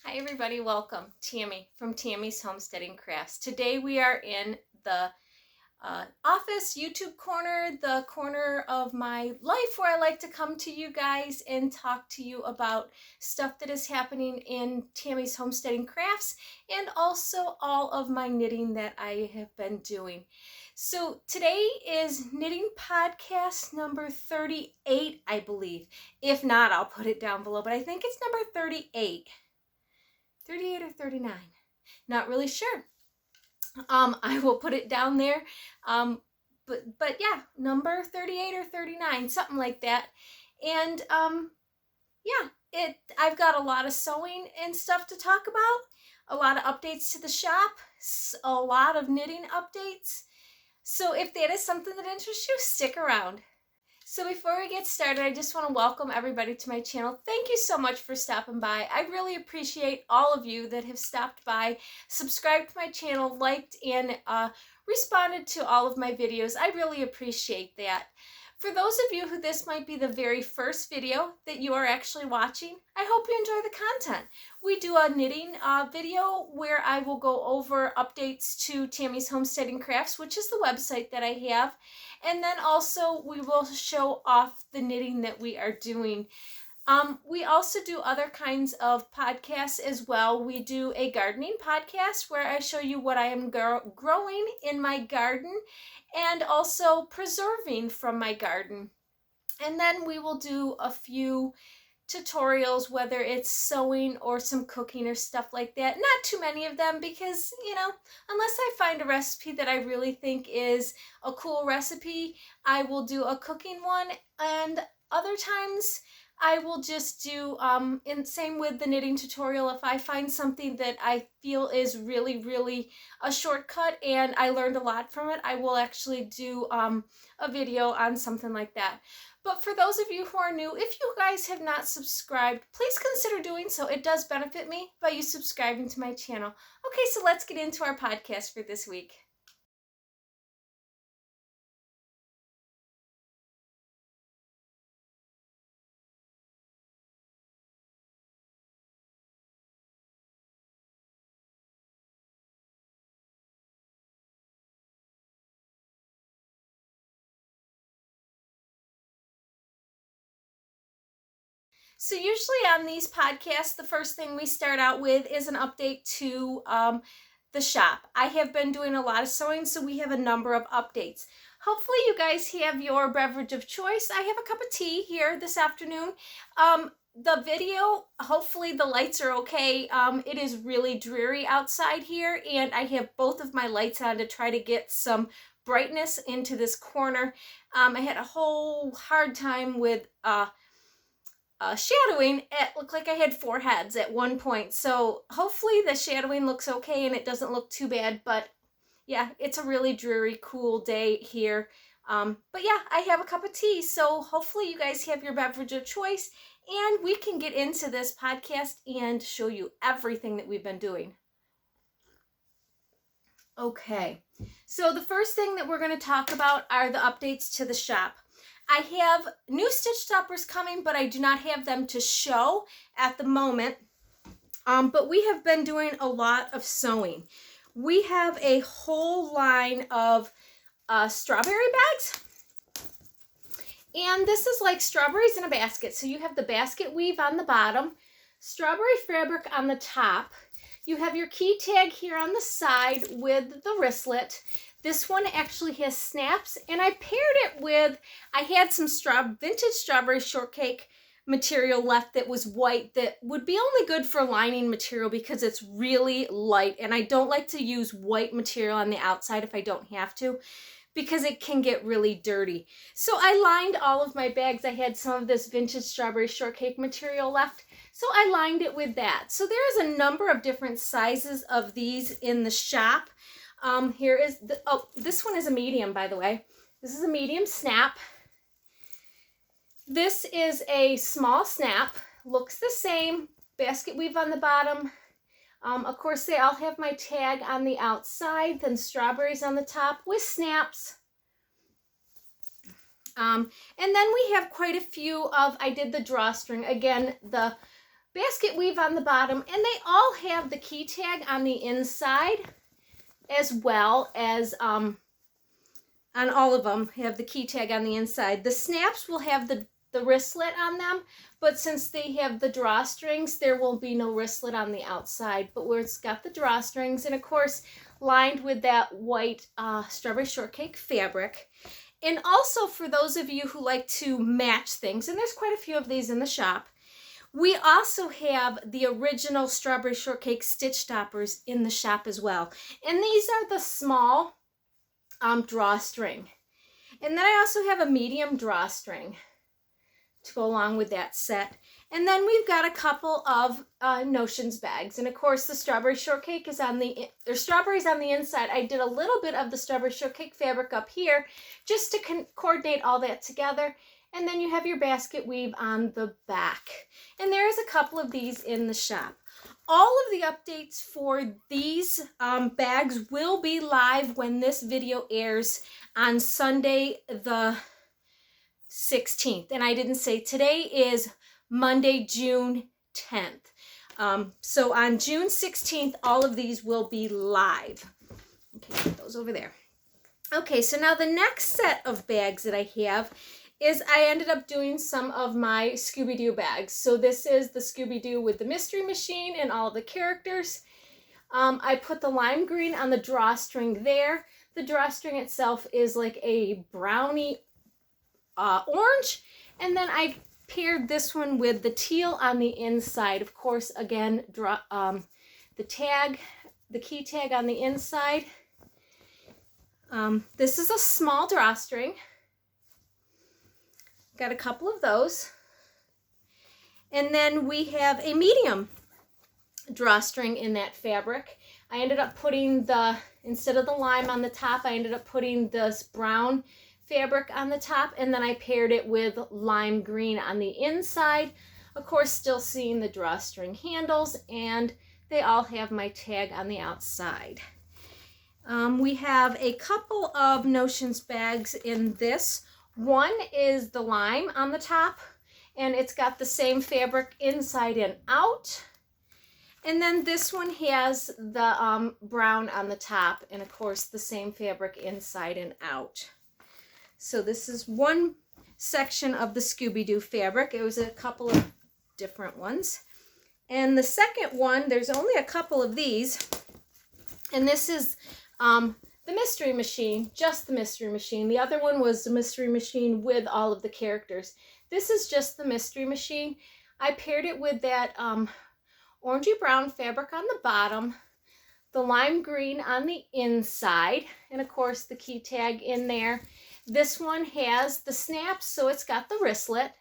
Hi everybody, welcome. Tammy from Tammy's Homesteading Crafts. Today we are in the office YouTube corner, the corner of my life where I like to come to you guys and talk to you about stuff that is happening in Tammy's Homesteading Crafts and also all of my knitting that I have been doing. So today is knitting podcast number 38, I believe. If not, I'll put it down below, but I think it's number 38. 38 or 39, not really sure. I will put it down there. But yeah, number 38 or 39, something like that. And yeah, I've got a lot of sewing and stuff to talk about, a lot of updates to the shop, a lot of knitting updates. So if that is something that interests you, stick around. So before we get started, I just want to welcome everybody to my channel. Thank you so much for stopping by. I really appreciate all of you that have stopped by, subscribed to my channel, liked, and responded to all of my videos. I really appreciate that. For those of you who this might be the very first video that you are actually watching, I hope you enjoy the content. We do a knitting video where I will go over updates to Tammy's Homesteading Crafts, which is the website that I have. And then also we will show off the knitting that we are doing. We also do other kinds of podcasts as well. We do a gardening podcast where I show you what I am growing in my garden and also preserving from my garden. And then we will do a few tutorials, whether it's sewing or some cooking or stuff like that. Not too many of them because, you know, unless I find a recipe that I really think is a cool recipe, I will do a cooking one, and other times I will just do, and same with the knitting tutorial, if I find something that I feel is really a shortcut and I learned a lot from it, I will actually do a video on something like that. But for those of you who are new, if you guys have not subscribed, please consider doing so. It does benefit me by you subscribing to my channel. Okay, so let's get into our podcast for this week. So usually on these podcasts, the first thing we start out with is an update to the shop. I have been doing a lot of sewing, so we have a number of updates. Hopefully you guys have your beverage of choice. I have a cup of tea here this afternoon. The video, hopefully the lights are okay. It is really dreary outside here, and I have both of my lights on to try to get some brightness into this corner. I had a whole hard time with shadowing. It looked like I had 4 heads at one point, so hopefully the shadowing looks okay and it doesn't look too bad. But yeah, it's a really dreary, cool day here. But yeah, I have a cup of tea, so hopefully you guys have your beverage of choice and we can get into this podcast and show you everything that we've been doing. Okay, so the first thing that we're going to talk about are the updates to the shop. I have new stitch stoppers coming, but I do not have them to show at the moment. But we have been doing a lot of sewing. We have a whole line of strawberry bags. And this is like strawberries in a basket. So you have the basket weave on the bottom, strawberry fabric on the top. You have your key tag here on the side with the wristlet. This one actually has snaps, and I paired it with, I had some vintage strawberry shortcake material left that was white that would be only good for lining material because it's really light, and I don't like to use white material on the outside if I don't have to because it can get really dirty. So I lined all of my bags. I had some of this vintage strawberry shortcake material left, so I lined it with that. So there's a number of different sizes of these in the shop. Here is this one is a medium, by the way. This is a medium snap. This is a small snap. Looks the same. Basket weave on the bottom. Of course, they all have my tag on the outside, then strawberries on the top with snaps. And then we have quite a few of, I did the drawstring. Again, the basket weave on the bottom, and they all have the key tag on the inside, as well as on all of them have the key tag on the inside. The snaps will have the wristlet on them, but since they have the drawstrings, there will be no wristlet on the outside, but where it's got the drawstrings, and of course lined with that white strawberry shortcake fabric. And also for those of you who like to match things, and there's quite a few of these in the shop, we also have the original strawberry shortcake stitch stoppers in the shop as well. And these are the small drawstring. And then I also have a medium drawstring to go along with that set. And then we've got a couple of notions bags. And of course the strawberry shortcake is on there's strawberries on the inside. I did a little bit of the strawberry shortcake fabric up here just to coordinate all that together. And then you have your basket weave on the back. And there's a couple of these in the shop. All of the updates for these bags will be live when this video airs on Sunday the 16th. And I didn't say today is Monday, June 10th. So on June 16th, all of these will be live. Okay, put those over there. Okay, so now the next set of bags that I have is I ended up doing some of my Scooby-Doo bags. So this is the Scooby-Doo with the mystery machine and all the characters. I put the lime green on the drawstring there. The drawstring itself is like a brownie orange. And then I paired this one with the teal on the inside. Of course, again, the key tag on the inside. This is a small drawstring. Got a couple of those. And then we have a medium drawstring in that fabric. I ended up putting instead of the lime on the top, I ended up putting this brown fabric on the top, and then I paired it with lime green on the inside. Of course, still seeing the drawstring handles, and they all have my tag on the outside. We have a couple of notions bags in this. One is the lime on the top, and it's got the same fabric inside and out. And then this one has the brown on the top, and of course the same fabric inside and out. So this is one section of the Scooby-Doo fabric. It was a couple of different ones. And the second one, there's only a couple of these, and this is the mystery machine, just the mystery machine. The other one was the mystery machine with all of the characters. This is just the mystery machine. I paired it with that orangey brown fabric on the bottom, the lime green on the inside, and of course the key tag in there. This one has the snaps, so it's got the wristlet,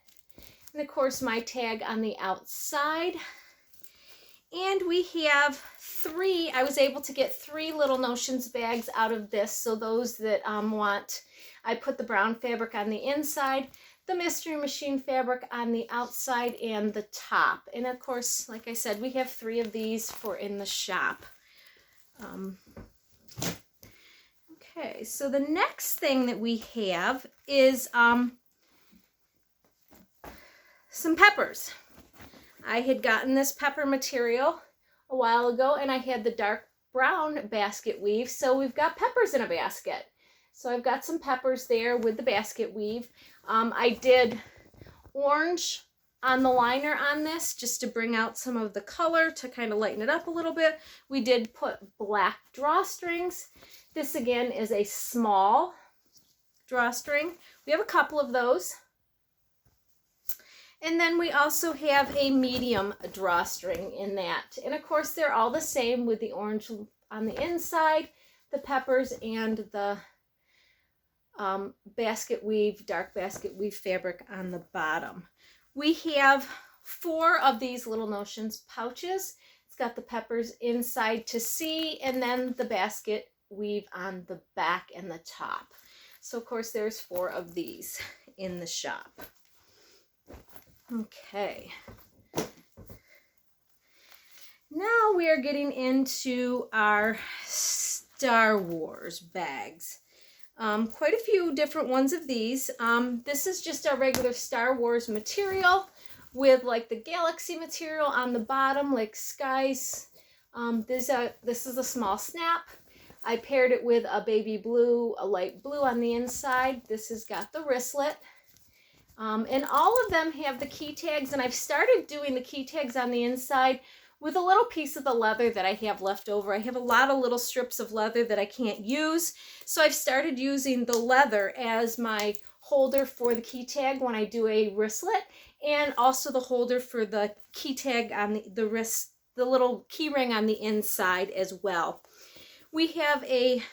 and of course my tag on the outside. And we have I was able to get 3 little notions bags out of this. So those that I put the brown fabric on the inside, the mystery machine fabric on the outside and the top. And of course, like I said, we have 3 of these for in the shop. Okay, so the next thing that we have is some peppers. I had gotten this pepper material a while ago, and I had the dark brown basket weave, so we've got peppers in a basket. So I've got some peppers there with the basket weave. I did orange on the liner on this just to bring out some of the color to kind of lighten it up a little bit. We did put black drawstrings. This again is a small drawstring. We have a couple of those. And then we also have a medium drawstring in that. And of course, they're all the same with the orange on the inside, the peppers, and the basket weave, dark basket weave fabric on the bottom. We have 4 of these little notions pouches. It's got the peppers inside to see, and then the basket weave on the back and the top. So of course, there's 4 of these in the shop. Okay, now we are getting into our Star Wars bags. Quite a few different ones of these. This is just our regular Star Wars material. with like the galaxy material on the bottom, like skies. This is a small snap. I paired it with a baby blue, a light blue on the inside. This has got the wristlet. And all of them have the key tags, and I've started doing the key tags on the inside with a little piece of the leather that I have left over. I have a lot of little strips of leather that I can't use, so I've started using the leather as my holder for the key tag when I do a wristlet, and also the holder for the key tag on the wrist, the little key ring on the inside as well. We have a,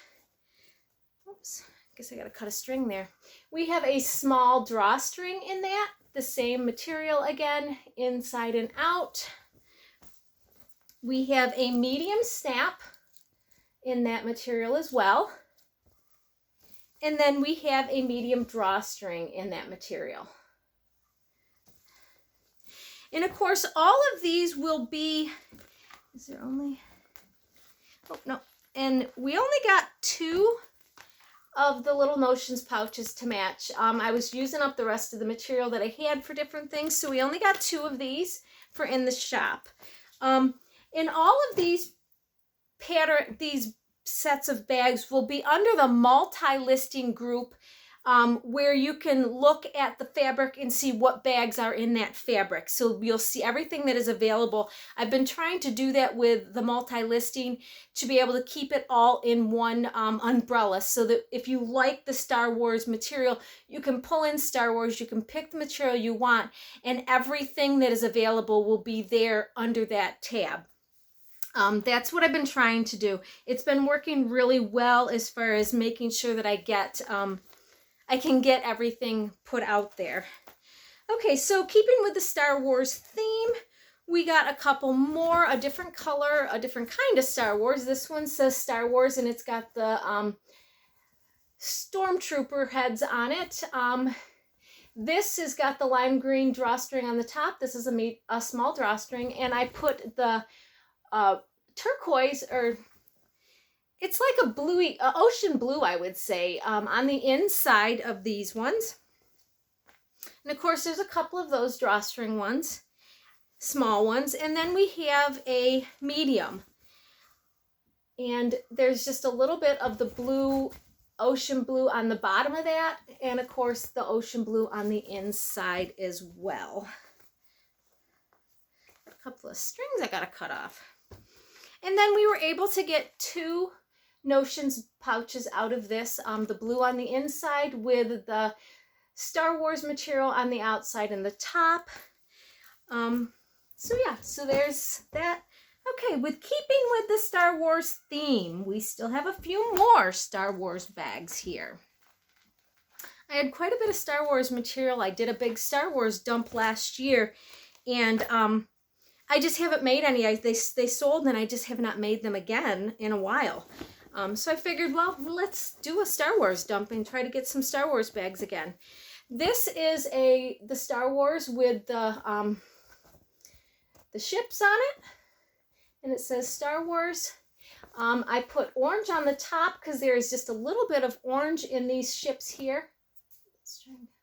oops, I guess I gotta cut a string there. We have a small drawstring in that, the same material again, inside and out. We have a medium snap in that material as well. And then we have a medium drawstring in that material. And of course, all of these will be, is there only, oh no, and we only got 2 of the little notions pouches to match. I was using up the rest of the material that I had for different things, so we only got 2 of these for in the shop. And all of these these sets of bags will be under the multi-listing group, where you can look at the fabric and see what bags are in that fabric. So you'll see everything that is available. I've been trying to do that with the multi-listing to be able to keep it all in one umbrella, so that if you like the Star Wars material, you can pull in Star Wars, you can pick the material you want, and everything that is available will be there under that tab. That's what I've been trying to do. It's been working really well as far as making sure that I can get everything put out there. Okay, so keeping with the Star Wars theme, we got a couple more, a different color, a different kind of Star Wars. This one says Star Wars, and it's got the stormtrooper heads on it. This has got the lime green drawstring on the top. This is a small drawstring, and I put the turquoise, or it's like a bluey, ocean blue, I would say, on the inside of these ones. And of course, there's a couple of those drawstring ones, small ones, and then we have a medium. And there's just a little bit of the blue, ocean blue on the bottom of that, and of course, the ocean blue on the inside as well. A couple of strings I gotta cut off. And then we were able to get 2 notions pouches out of this, the blue on the inside with the Star Wars material on the outside and the top. So yeah, so there's that. Okay, with keeping with the Star Wars theme, we still have a few more Star Wars bags here. I had quite a bit of Star Wars material. I did a big Star Wars dump last year, and I just haven't made any. They sold, and I just have not made them again in a while. So I figured, well, let's do a Star Wars dump and try to get some Star Wars bags again. This is the Star Wars with the ships on it, and it says Star Wars. I put orange on the top because there is just a little bit of orange in these ships here.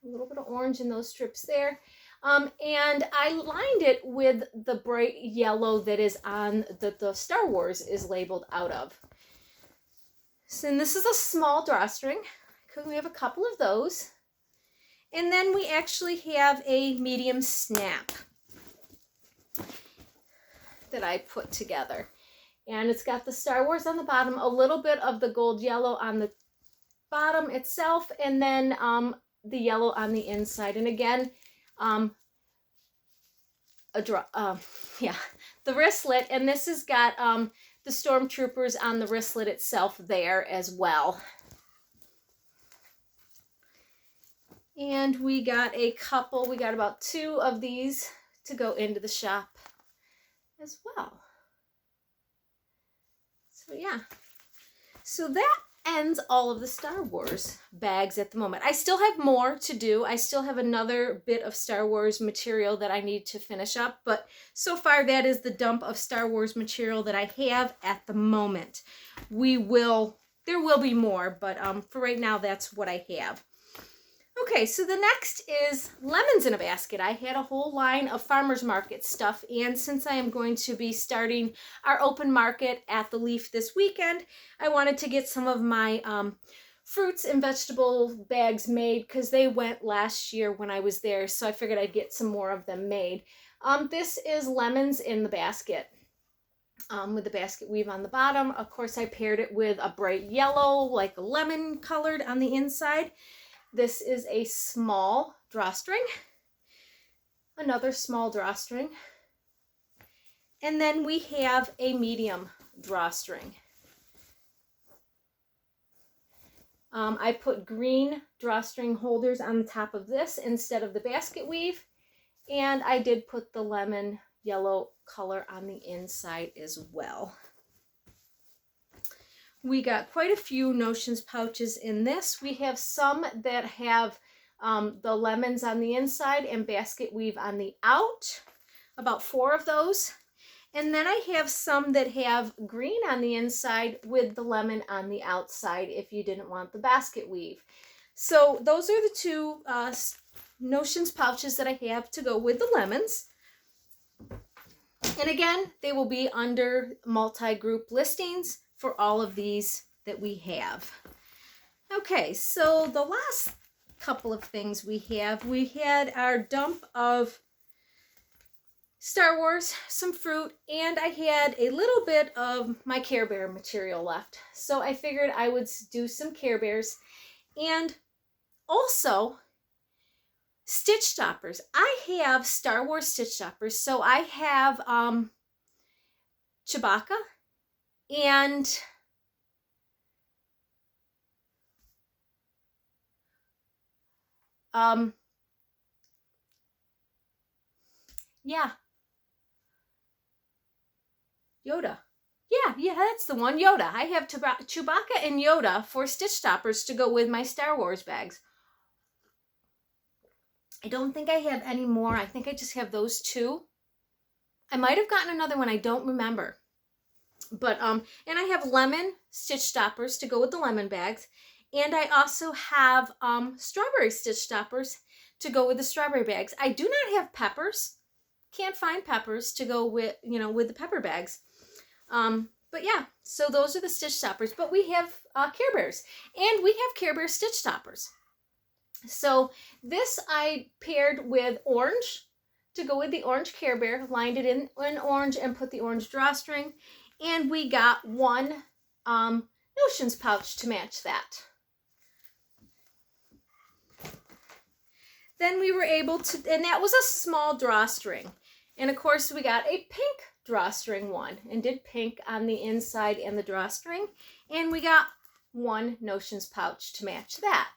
A little bit of orange in those strips there. And I lined it with the bright yellow that is on the Star Wars is labeled out of. So, and this is a small drawstring. We have a couple of those. And then we actually have a medium snap that I put together. And it's got the Star Wars on the bottom, a little bit of the gold yellow on the bottom itself, and then the yellow on the inside. And again, the wristlet, and this has got the stormtroopers on the wristlet itself there as well. And we got about 2 of these to go into the shop as well. So yeah, so that ends all of the Star Wars bags at the moment. I still have more to do. I still have another bit of Star Wars material that I need to finish up, but so far that is the dump of Star Wars material that I have at the moment. There will be more, but for right now that's what I have. Okay, so the next is lemons in a basket. I had a whole line of farmers market stuff, and since I am going to be starting our open market at the Leaf this weekend, I wanted to get some of my fruits and vegetable bags made because they went last year when I was there, so I figured I'd get some more of them made. This is lemons in the basket. With the basket weave on the bottom. Of course, I paired it with a bright yellow, like lemon colored on the inside. This is a small drawstring, another small drawstring, and then we have a medium drawstring. I put green drawstring holders on the top of this instead of the basket weave, and I did put the lemon yellow color on the inside as well. We got quite a few notions pouches in this. We have some that have the lemons on the inside and basket weave on the out, about 4 of those. And then I have some that have green on the inside with the lemon on the outside if you didn't want the basket weave. So those are the 2 notions pouches that I have to go with the lemons. And again, they will be under multi-group listings for all of these that we have. Okay, so the last couple of things we had our dump of Star Wars, some fruit, and I had a little bit of my Care Bear material left. So I figured I would do some Care Bears and also stitch stoppers. I have Star Wars stitch stoppers. So I have Chewbacca and Yoda. Yeah, that's the one, Yoda. I have Chewbacca and Yoda for stitch stoppers to go with my Star Wars bags. I don't think I have any more. I think I just have those 2. I might have gotten another one. I don't remember. But, and I have lemon stitch stoppers to go with the lemon bags. And I also have strawberry stitch stoppers to go with the strawberry bags. I do not have peppers. Can't find peppers to go with, with the pepper bags. But yeah, so those are the stitch stoppers. But we have Care Bears. And we have Care Bear stitch stoppers. So this I paired with orange to go with the orange Care Bear, lined it in orange and put the orange drawstring. And we got 1 notions pouch to match that. Then we were able to, and that was a small drawstring. And of course we got a pink drawstring one and did pink on the inside and the drawstring. And we got 1 notions pouch to match that.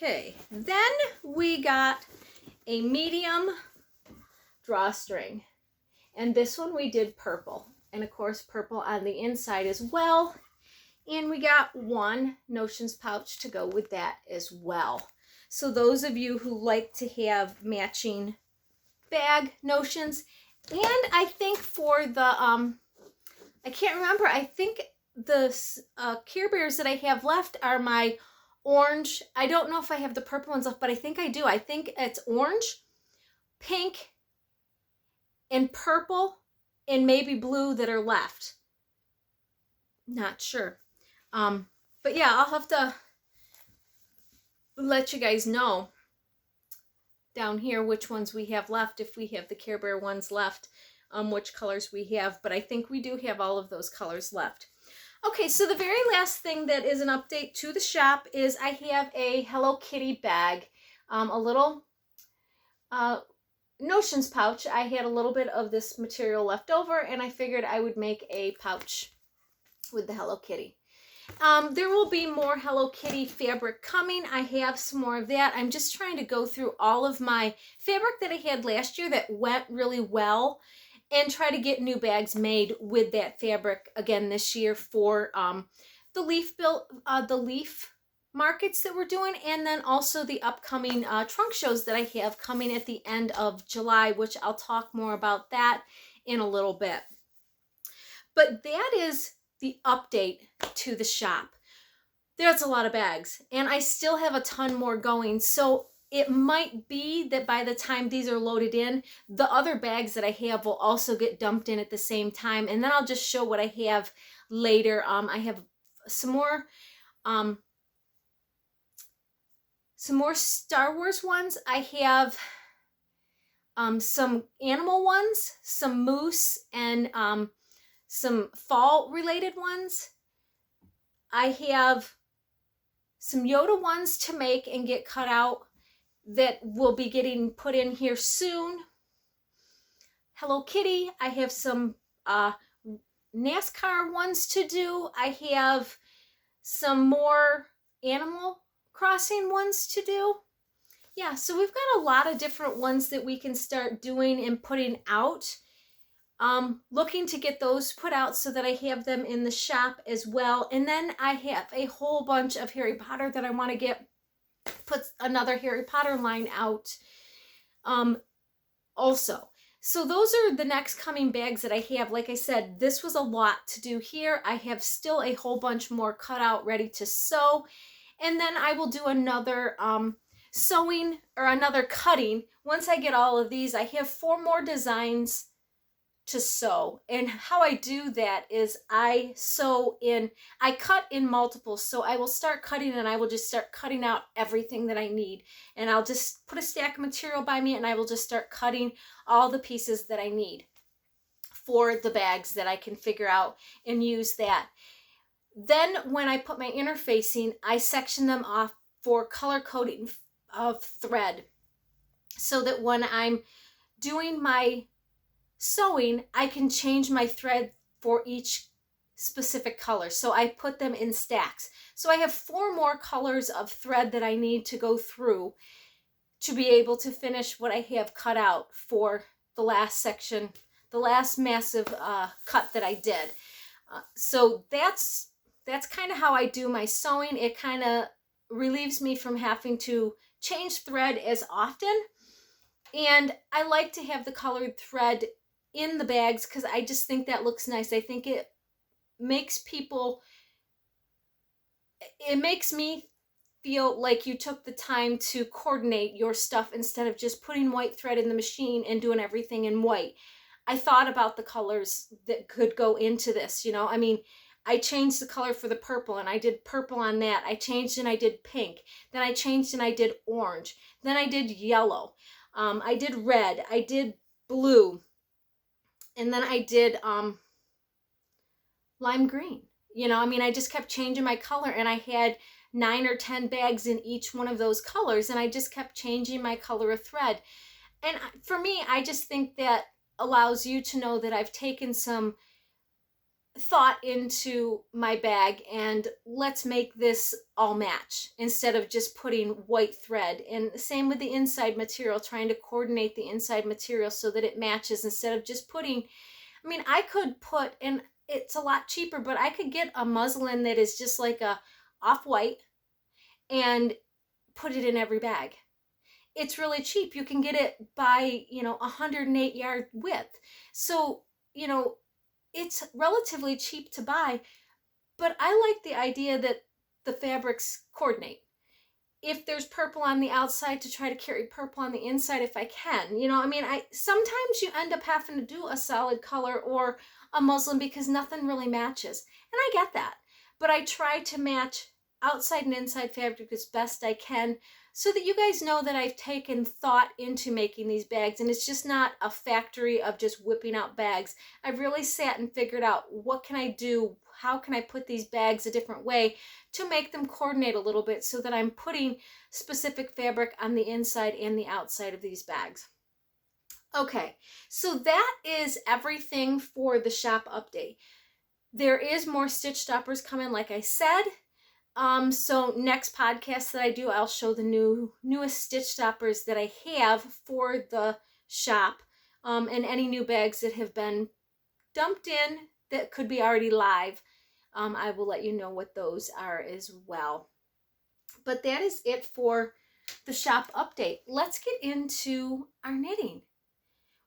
Okay, then we got a medium drawstring, and this one we did purple, and of course purple on the inside as well, and we got 1 notions pouch to go with that as well. So those of you who like to have matching bag notions, and I think for the I can't remember, I think the Care Bears that I have left are my orange. I don't know if I have the purple ones left, but I think I do. I think it's orange, pink, and purple, and maybe blue that are left. Not sure. But yeah, I'll have to let you guys know down here which ones we have left, if we have the Care Bear ones left, which colors we have. But I think we do have all of those colors left. Okay, so the very last thing that is an update to the shop is I have a Hello Kitty bag, a little notions pouch. I had a little bit of this material left over, and I figured I would make a pouch with the Hello Kitty. There will be more Hello Kitty fabric coming. I have some more of that. I'm just trying to go through all of my fabric that I had last year that went really well, and try to get new bags made with that fabric again this year for the leaf markets that we're doing, and then also the upcoming trunk shows that I have coming at the end of July, which I'll talk more about that in a little bit. But that is the update to the shop. That's a lot of bags, and I still have a ton more going. So it might be that by the time these are loaded in, the other bags that I have will also get dumped in at the same time, and then I'll just show what I have later. I have some more Star Wars ones. I have some animal ones, some moose, and some fall related ones. I have some Yoda ones to make and get cut out that will be getting put in here soon. Hello Kitty. I have some NASCAR ones to do. I have some more Animal Crossing ones to do. Yeah, so we've got a lot of different ones that we can start doing and putting out. Looking to get those put out so that I have them in the shop as well. And then I have a whole bunch of Harry Potter that I want to put another Harry Potter line out also. So those are the next coming bags that I have. Like I said, this was a lot to do here. I have still a whole bunch more cut out ready to sew. And then I will do another sewing or another cutting. Once I get all of these, I have 4 more designs to sew. And how I do that is I cut in multiples. So I will start cutting and I will just start cutting out everything that I need. And I'll just put a stack of material by me and I will just start cutting all the pieces that I need for the bags that I can figure out and use that. Then when I put my interfacing, I section them off for color coding of thread so that when I'm doing my sewing, I can change my thread for each specific color. So I put them in stacks. So I have 4 more colors of thread that I need to go through to be able to finish what I have cut out for the last section, the last massive cut that I did. So that's kind of how I do my sewing. It kind of relieves me from having to change thread as often. And I like to have the colored thread in the bags because I just think that looks nice. I think it makes me feel like you took the time to coordinate your stuff instead of just putting white thread in the machine and doing everything in white. I thought about the colors that could go into this, you know. I mean, I changed the color for the purple and I did purple on that. I changed and I did pink. Then I changed and I did orange. Then I did yellow. I did red. I did blue. And then I did lime green. You know, I mean, I just kept changing my color and I had 9 or 10 bags in each one of those colors and I just kept changing my color of thread. And for me, I just think that allows you to know that I've taken some thought into my bag and let's make this all match instead of just putting white thread. And same with the inside material, trying to coordinate the inside material so that it matches instead of just putting, I mean, I could put, and it's a lot cheaper, but I could get a muslin that is just like a off-white and put it in every bag. It's really cheap. You can get it by, 108 yard width. So, it's relatively cheap to buy, but I like the idea that the fabrics coordinate. If there's purple on the outside, to try to carry purple on the inside if I can. Sometimes you end up having to do a solid color or a muslin because nothing really matches. And I get that. But I try to match outside and inside fabric as best I can so that you guys know that I've taken thought into making these bags and it's just not a factory of just whipping out bags. I've really sat and figured out what can I do, how can I put these bags a different way to make them coordinate a little bit so that I'm putting specific fabric on the inside and the outside of these bags. Okay, so that is everything for the shop update. There is more stitch stoppers coming, like I said. So next podcast that I do, I'll show the newest stitch stoppers that I have for the shop, and any new bags that have been dumped in that could be already live. I will let you know what those are as well. But that is it for the shop update. Let's get into our knitting.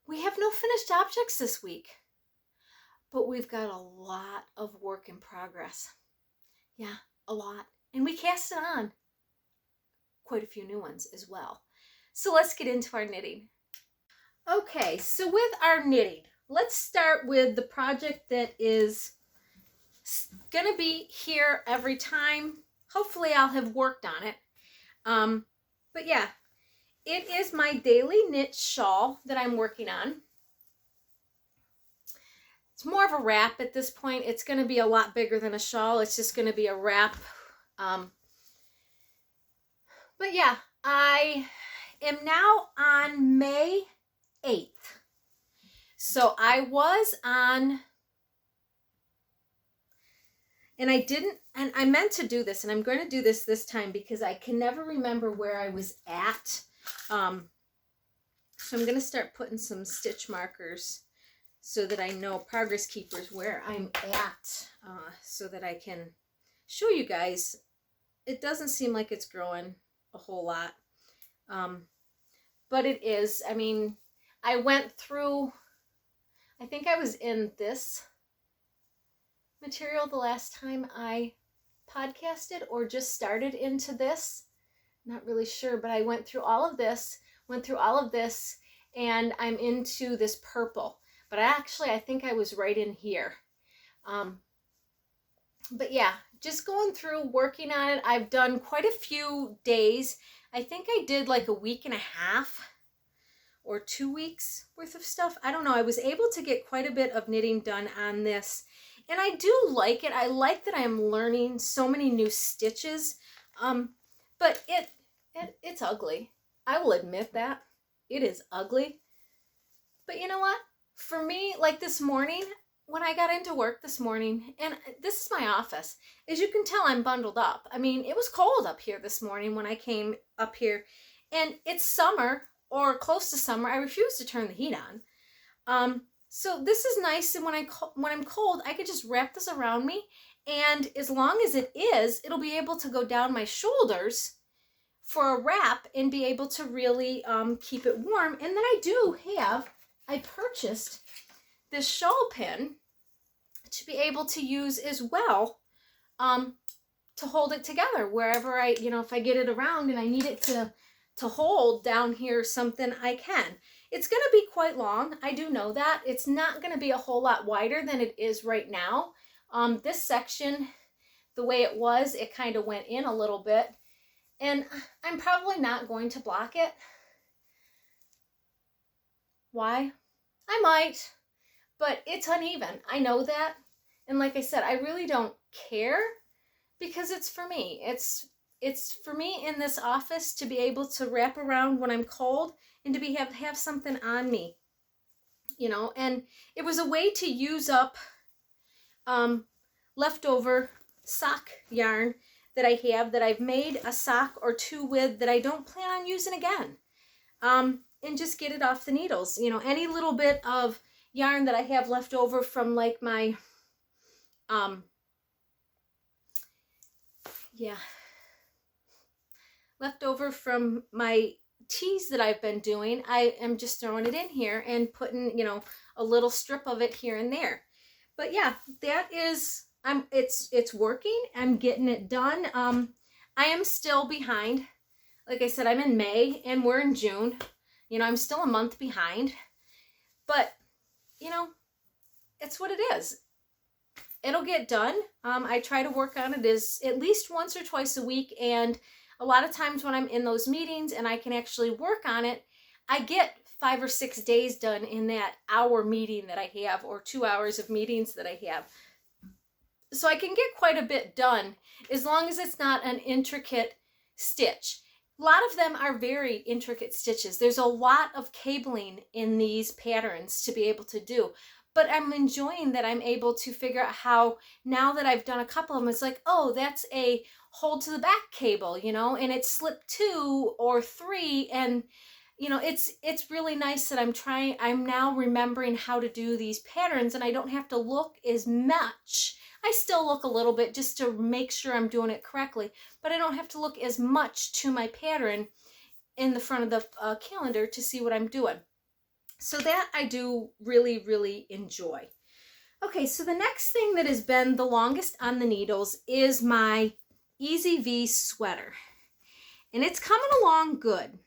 We have no finished objects this week, but we've got a lot of work in progress. Yeah, a lot. and we casted on quite a few new ones as well. So let's get into our knitting. Okay, so with our knitting, let's start with the project that is gonna be here every time. Hopefully I'll have worked on it. But yeah, it is my daily knit shawl that I'm working on. It's more of a wrap at this point. It's going to be a lot bigger than a shawl. It's just going to be a wrap. But yeah, I am now on May 8th. So I was on, and I meant to do this, and I'm going to do this time because I can never remember where I was at. So I'm going to start putting some stitch markers so that I know, progress keepers, where I'm at, so that I can show you guys. It doesn't seem like it's growing a whole lot, but it is. I mean, I went through, I think I was in this material the last time I podcasted, or just started into this. Not really sure, but I went through all of this, and I'm into this purple. But I think I was right in here. But yeah, just going through, working on it. I've done quite a few days. I think I did like a week and a half or 2 weeks worth of stuff. I don't know. I was able to get quite a bit of knitting done on this. And I do like it. I like that I'm learning so many new stitches. But it's ugly. I will admit that. It is ugly. But you know what? For me, like this morning, when I got into work this morning, and this is my office, as you can tell, I'm bundled up. I mean, it was cold up here this morning when I came up here, and it's summer or close to summer. I refuse to turn the heat on. So this is nice, and when I'm cold, I could just wrap this around me, and as long as it is, it'll be able to go down my shoulders for a wrap and be able to really keep it warm. And then I purchased this shawl pin to be able to use as well, to hold it together wherever if I get it around and I need it to hold down here or something, I can. It's going to be quite long. I do know that. It's not going to be a whole lot wider than it is right now. This section, the way it was, it kind of went in a little bit, and I'm probably not going to block it. Why? I might, but it's uneven. I know that. And like I said, I really don't care because it's for me. It's for me in this office to be able to wrap around when I'm cold and to have something on me, and it was a way to use up leftover sock yarn that I have, that I've made a sock or two with, that I don't plan on using again. And just get it off the needles. Any little bit of yarn that I have left over from like my, left over from my teas that I've been doing, I am just throwing it in here and putting, a little strip of it here and there. But yeah, that is, it's working. I'm getting it done. I am still behind. Like I said, I'm in May and we're in June. I'm still a month behind, but it's what it is. It'll get done. I try to work on it at least once or twice a week, and a lot of times when I'm in those meetings and I can actually work on it, I get 5 or 6 days done in that hour meeting that I have, or 2 hours of meetings that I have. So I can get quite a bit done as long as it's not an intricate stitch. A lot of them are very intricate stitches. There's a lot of cabling in these patterns to be able to do. But I'm enjoying that I'm able to figure out how, now that I've done a couple of them, it's like, oh, that's a hold to the back cable, and it's slip 2 or 3. And, it's really nice that I'm now remembering how to do these patterns, and I don't have to look as much. I still look a little bit just to make sure I'm doing it correctly, but I don't have to look as much to my pattern in the front of the calendar to see what I'm doing. So that I do really, really enjoy. Okay, so the next thing that has been the longest on the needles is my Easy V sweater. And it's coming along good.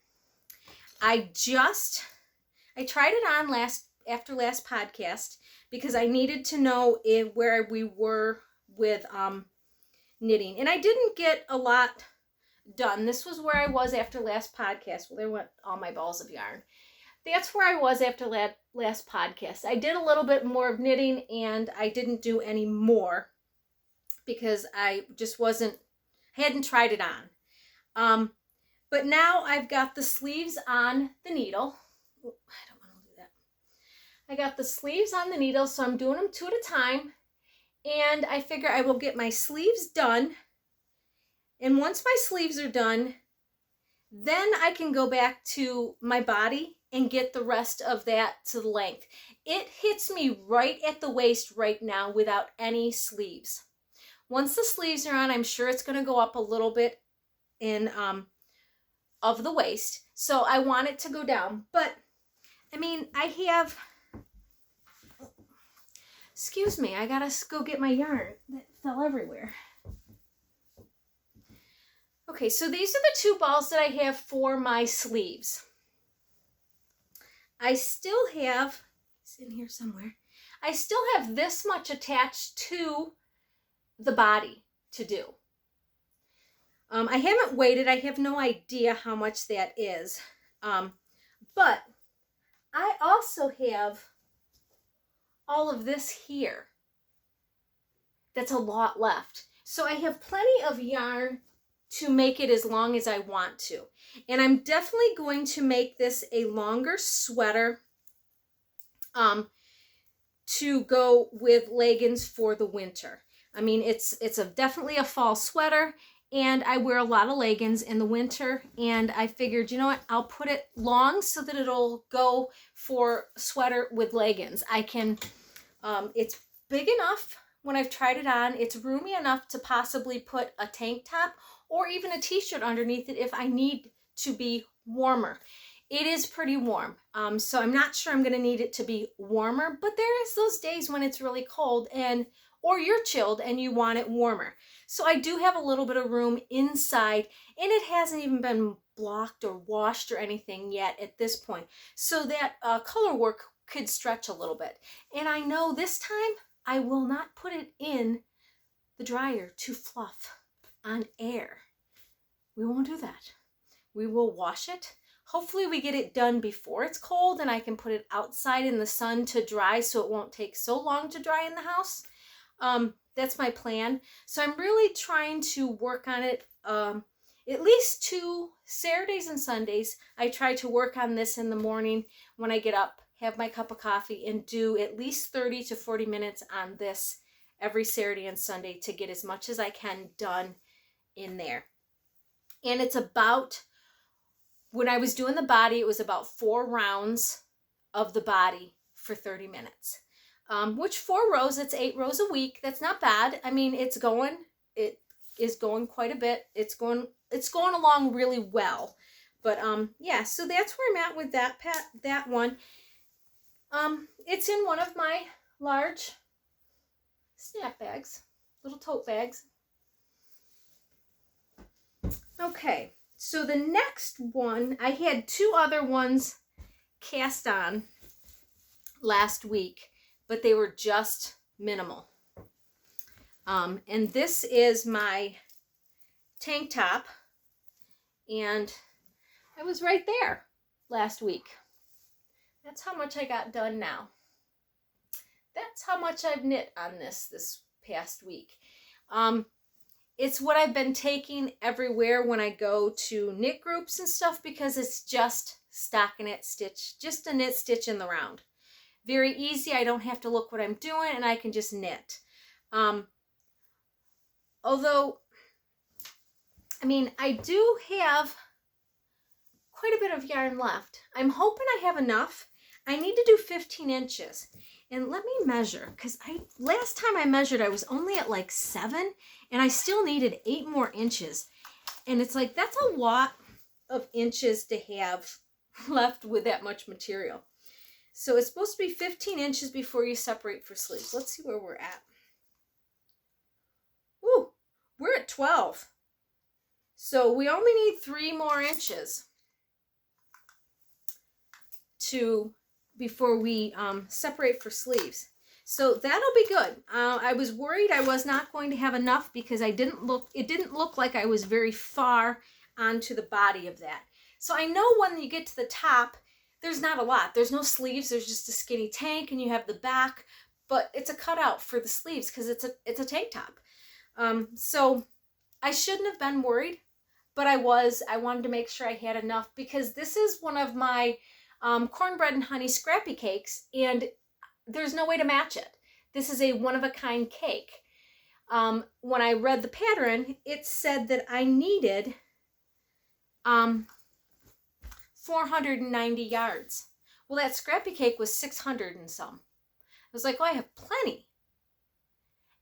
I tried it on after last podcast because I needed to know where we were with knitting. And I didn't get a lot done. This was where I was after last podcast. Well, there went all my balls of yarn. That's where I was after last podcast. I did a little bit more of knitting, and I didn't do any more because I just hadn't tried it on. But now I've got the sleeves on the needle. I don't want to do that. I got the sleeves on the needle, so I'm doing them 2 at a time. And I figure I will get my sleeves done. And once my sleeves are done, then I can go back to my body and get the rest of that to the length. It hits me right at the waist right now without any sleeves. Once the sleeves are on, I'm sure it's going to go up a little bit in of the waist. So I want it to go down. But, I mean, excuse me, I got to go get my yarn that fell everywhere. Okay, so these are the 2 balls that I have for my sleeves. I still have, it's in here somewhere, I still have this much attached to the body to do. I haven't weighed it. I have no idea how much that is. But I also have all of this here. That's a lot left. So I have plenty of yarn to make it as long as I want to. And I'm definitely going to make this a longer sweater to go with leggings for the winter. I mean, it's definitely a fall sweater, and I wear a lot of leggings in the winter, and I figured, you know what, I'll put it long so that it'll go for a sweater with leggings. I can, it's big enough when I've tried it on. It's roomy enough to possibly put a tank top or even a t-shirt underneath it if I need to be warmer. It is pretty warm, so I'm not sure I'm going to need it to be warmer, but there is those days when it's really cold or you're chilled and you want it warmer. So I do have a little bit of room inside, and it hasn't even been blocked or washed or anything yet at this point. So that color work could stretch a little bit. And I know this time I will not put it in the dryer to fluff on air. We won't do that. We will wash it. Hopefully we get it done before it's cold and I can put it outside in the sun to dry so it won't take so long to dry in the house. That's my plan. So I'm really trying to work on it at least 2 Saturdays and Sundays. I try to work on this in the morning when I get up, have my cup of coffee, and do at least 30 to 40 minutes on this every Saturday and Sunday to get as much as I can done in there. And it's about, when I was doing the body, it was about 4 rounds of the body for 30 minutes. Which 4 rows, it's 8 rows a week. That's not bad. I mean, it is going quite a bit. It's going along really well. But yeah, so that's where I'm at with that one. It's in one of my large snap bags, little tote bags. Okay, so the next one, I had 2 other ones cast on last week, but they were just minimal. And this is my tank top, and I was right there last week. That's how much I got done now. That's how much I've knit on this past week. It's what I've been taking everywhere when I go to knit groups and stuff, because it's just stockinette stitch, just a knit stitch in the round. Very easy. I don't have to look what I'm doing, and I can just knit. Although, I mean, I do have quite a bit of yarn left. I'm hoping I have enough. I need to do 15 inches. And let me measure, because last time I measured, I was only at like 7, and I still needed 8 more inches. And it's like, that's a lot of inches to have left with that much material. So it's supposed to be 15 inches before you separate for sleeves. Let's see where we're at. Ooh, we're at 12. So we only need 3 more inches before we separate for sleeves. So that'll be good. I was worried I was not going to have enough because it didn't look like I was very far onto the body of that. So I know when you get to the top, there's not a lot. There's no sleeves. There's just a skinny tank, and you have the back, but it's a cutout for the sleeves because it's a tank top. So I shouldn't have been worried, but I wanted to make sure I had enough because this is one of my Cornbread and Honey scrappy cakes, and there's no way to match it. This is a one-of-a-kind cake. When I read the pattern, it said that I needed 490 yards. Well, that scrappy cake was 600 and some. I was like, oh, I have plenty.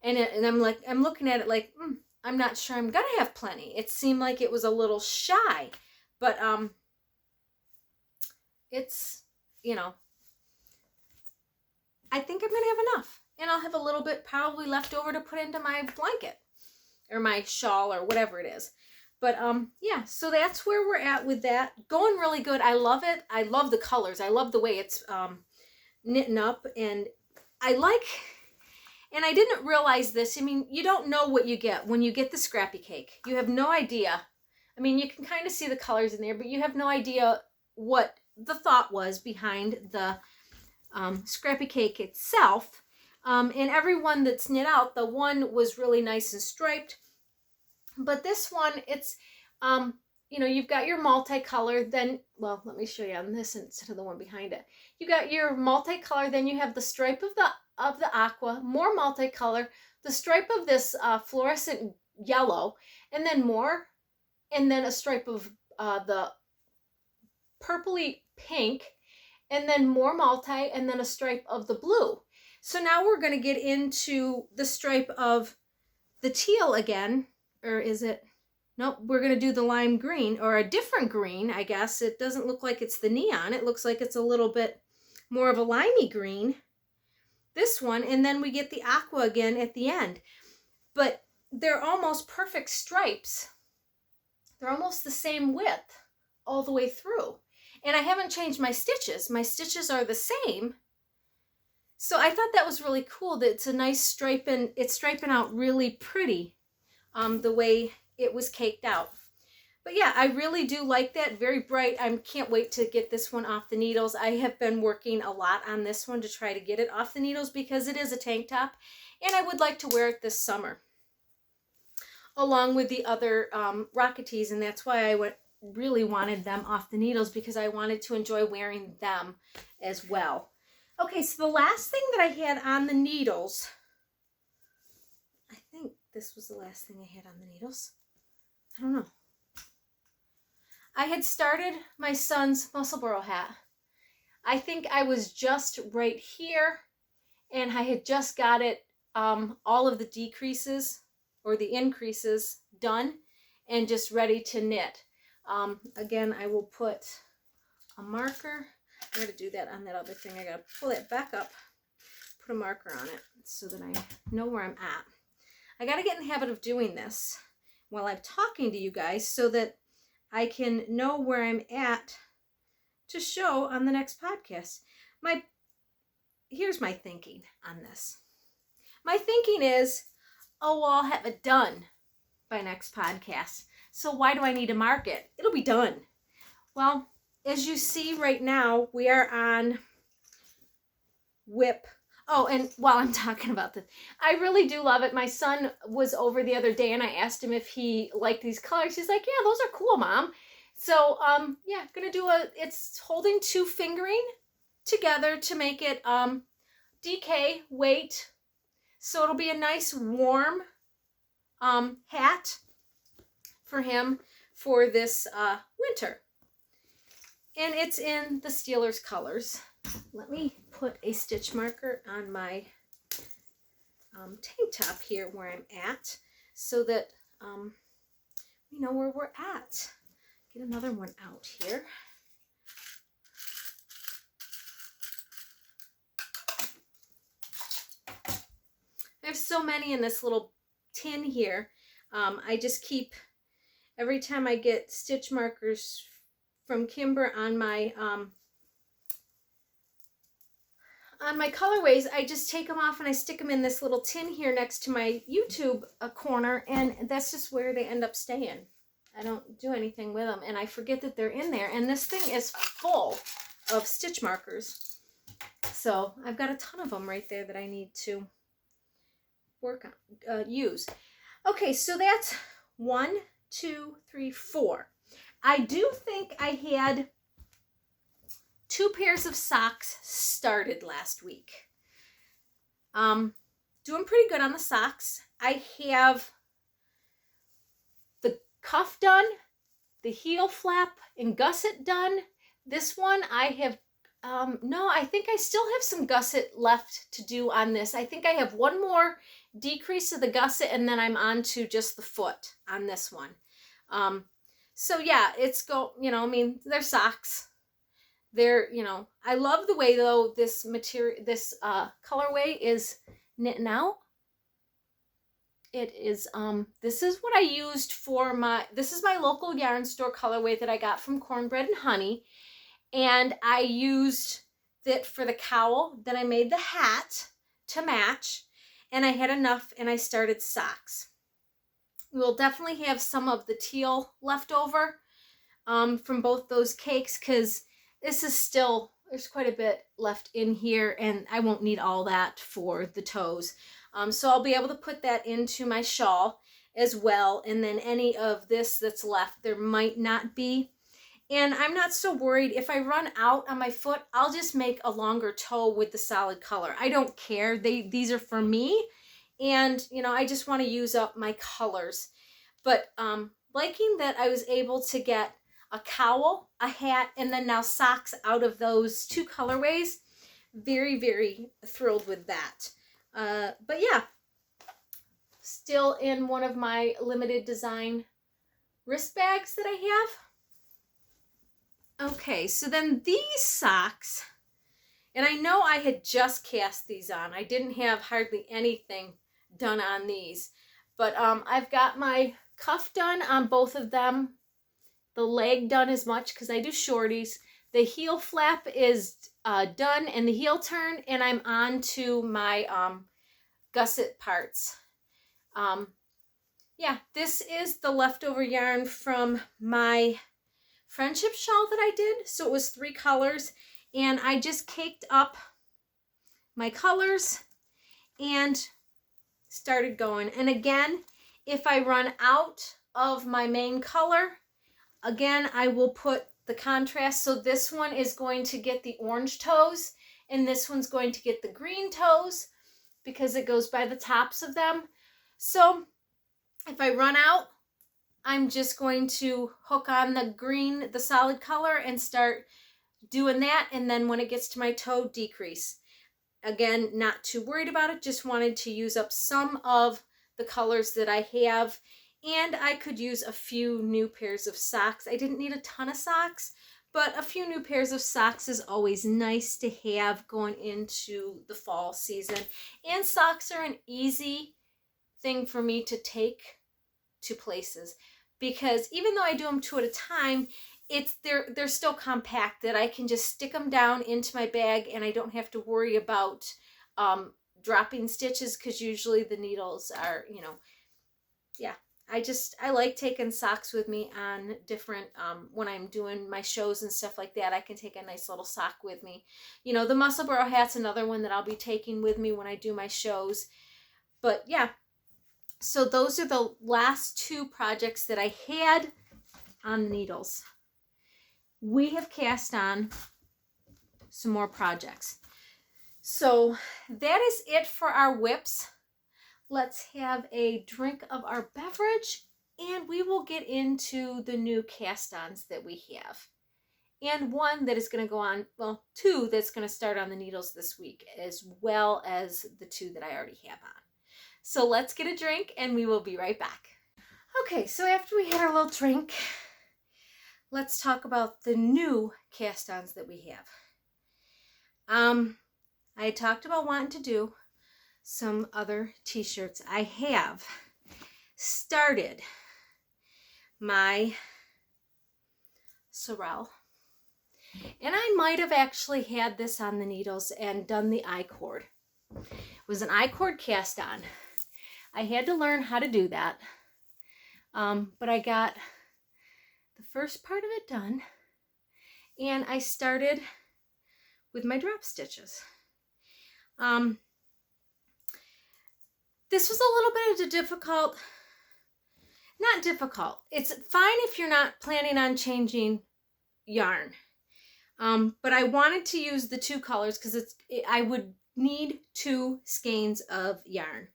And I'm looking at it like, I'm not sure I'm gonna have plenty. It seemed like it was a little shy, but it's, I think I'm gonna have enough, and I'll have a little bit probably left over to put into my blanket or my shawl or whatever it is. But yeah, so that's where we're at with that. Going really good. I love it. I love the colors. I love the way it's knitting up, and and I didn't realize this. I mean, you don't know what you get when you get the scrappy cake. You have no idea. I mean, you can kind of see the colors in there, but you have no idea what the thought was behind the scrappy cake itself. And every one that's knit out, the one was really nice and striped. But this one, it's, you've got your multicolor, then, well, let me show you on this instead of the one behind it. You got your multicolor, then you have the stripe of the aqua, more multicolor, the stripe of this fluorescent yellow, and then more, and then a stripe of the purpley pink, and then more multi, and then a stripe of the blue. So now we're going to get into the stripe of the teal again, or is it? Nope, we're going to do the lime green, or a different green, I guess. It doesn't look like it's the neon. It looks like it's a little bit more of a limey green. This one, and then we get the aqua again at the end. But they're almost perfect stripes. They're almost the same width all the way through. And I haven't changed my stitches. My stitches are the same. So I thought that was really cool that it's a nice stripe, and it's striping out really pretty the way it was caked out. But yeah, I really do like that. Very bright. I can't wait to get this one off the needles. I have been working a lot on this one to try to get it off the needles because it is a tank top, and I would like to wear it this summer along with the other Rocketees, and that's why I really wanted them off the needles, because I wanted to enjoy wearing them as well. Okay, so the last thing that I had on the needles, I think this was the last thing I had on the needles. I don't know. I had started my son's Musselboro hat. I think I was just right here, and I had just got it, all of the decreases or the increases done and just ready to knit. Again, I will put a marker. I gotta do that on that other thing. I gotta pull it back up, put a marker on it so that I know where I'm at. I gotta get in the habit of doing this while I'm talking to you guys so that I can know where I'm at to show on the next podcast. Here's my thinking on this. My thinking is, oh, well, I'll have it done by next podcast. So why do I need to mark it? It'll be done. Well, as you see right now, we are on whip. Oh, and while I'm talking about this, I really do love it. My son was over the other day, and I asked him if he liked these colors. He's like, yeah, those are cool, Mom. So, yeah, gonna do it's holding 2 fingering together to make it DK weight. So it'll be a nice warm hat for him for this winter. And it's in the Steelers colors. Let me put a stitch marker on my tank top here where I'm at so that we know where we're at. Get another one out here. I have so many in this little tin here. I just keep every time I get stitch markers from Kimber on my colorways, I just take them off and I stick them in this little tin here next to my YouTube corner, and that's just where they end up staying. I don't do anything with them, and I forget that they're in there, and this thing is full of stitch markers. So I've got a ton of them right there that I need to work on, use. Okay, so that's 1, 2, 3, 4. I do think I had 2 pairs of socks started last week. Doing pretty good on the socks. I have the cuff done, the heel flap and gusset done. This one I have, no, I think I still have some gusset left to do on this. I think I have one more decrease of the gusset, and then I'm on to just the foot on this one. So yeah, I mean, they're socks. They're, I love the way though this material, this colorway is knitting out. It is, this is what I used for this is my local yarn store colorway that I got from Cornbread Honey. And I used it for the cowl. Then I made the hat to match, and I had enough, and I started socks. We'll definitely have some of the teal left over from both those cakes, because this is still, there's quite a bit left in here, and I won't need all that for the toes. So I'll be able to put that into my shawl as well, and then any of this that's left, there might not be. And I'm not so worried. If I run out on my foot, I'll just make a longer toe with the solid color. I don't care. These are for me, and I just want to use up my colors. But liking that I was able to get a cowl, a hat, and then now socks out of those 2 colorways. Very, very thrilled with that. But yeah, still in one of my limited design wrist bags that I have. Okay, so then these socks, and I know I had just cast these on. I didn't have hardly anything done on these, but I've got my cuff done on both of them. The leg done as much because I do shorties. The heel flap is done and the heel turn, and I'm on to my gusset parts. Yeah, this is the leftover yarn from my friendship shawl that I did. So it was 3 colors, and I just caked up my colors and started going. And again, if I run out of my main color, again, I will put the contrast. So this one is going to get the orange toes, and this one's going to get the green toes because it goes by the tops of them. So if I run out, I'm just going to hook on the green, the solid color, and start doing that. And then when it gets to my toe, decrease. Again, not too worried about it. Just wanted to use up some of the colors that I have. And I could use a few new pairs of socks. I didn't need a ton of socks, but a few new pairs of socks is always nice to have going into the fall season. And socks are an easy thing for me to take to places, because even though I do them 2 at a time, they're still compacted. I can just stick them down into my bag, and I don't have to worry about dropping stitches, because usually the needles are, yeah. I like taking socks with me on different, when I'm doing my shows and stuff like that. I can take a nice little sock with me. The Musselboro hat's another one that I'll be taking with me when I do my shows. But yeah, so those are the last 2 projects that I had on needles. We have cast on some more projects. So that is it for our whips. Let's have a drink of our beverage, and we will get into the new cast-ons that we have. And one that is going to go on, well, 2 that's going to start on the needles this week, as well as the 2 that I already have on. So let's get a drink, and we will be right back. Okay, so after we had our little drink, let's talk about the new cast-ons that we have. I had talked about wanting to do some other t-shirts. I have started my sorrel. And I might have actually had this on the needles and done the I-cord. It was an I-cord cast on. I had to learn how to do that. But I got the first part of it done, and I started with my drop stitches. This was a little bit of a difficult, not difficult. It's fine if you're not planning on changing yarn. But I wanted to use the two colors because I would need 2 skeins of yarn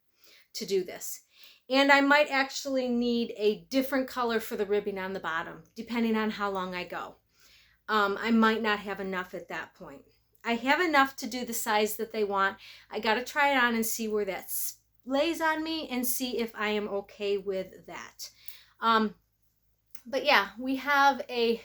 to do this. And I might actually need a different color for the ribbing on the bottom, depending on how long I go. I might not have enough at that point. I have enough to do the size that they want. I got to try it on and see where that lays on me and see if I am okay with that. But yeah, we have an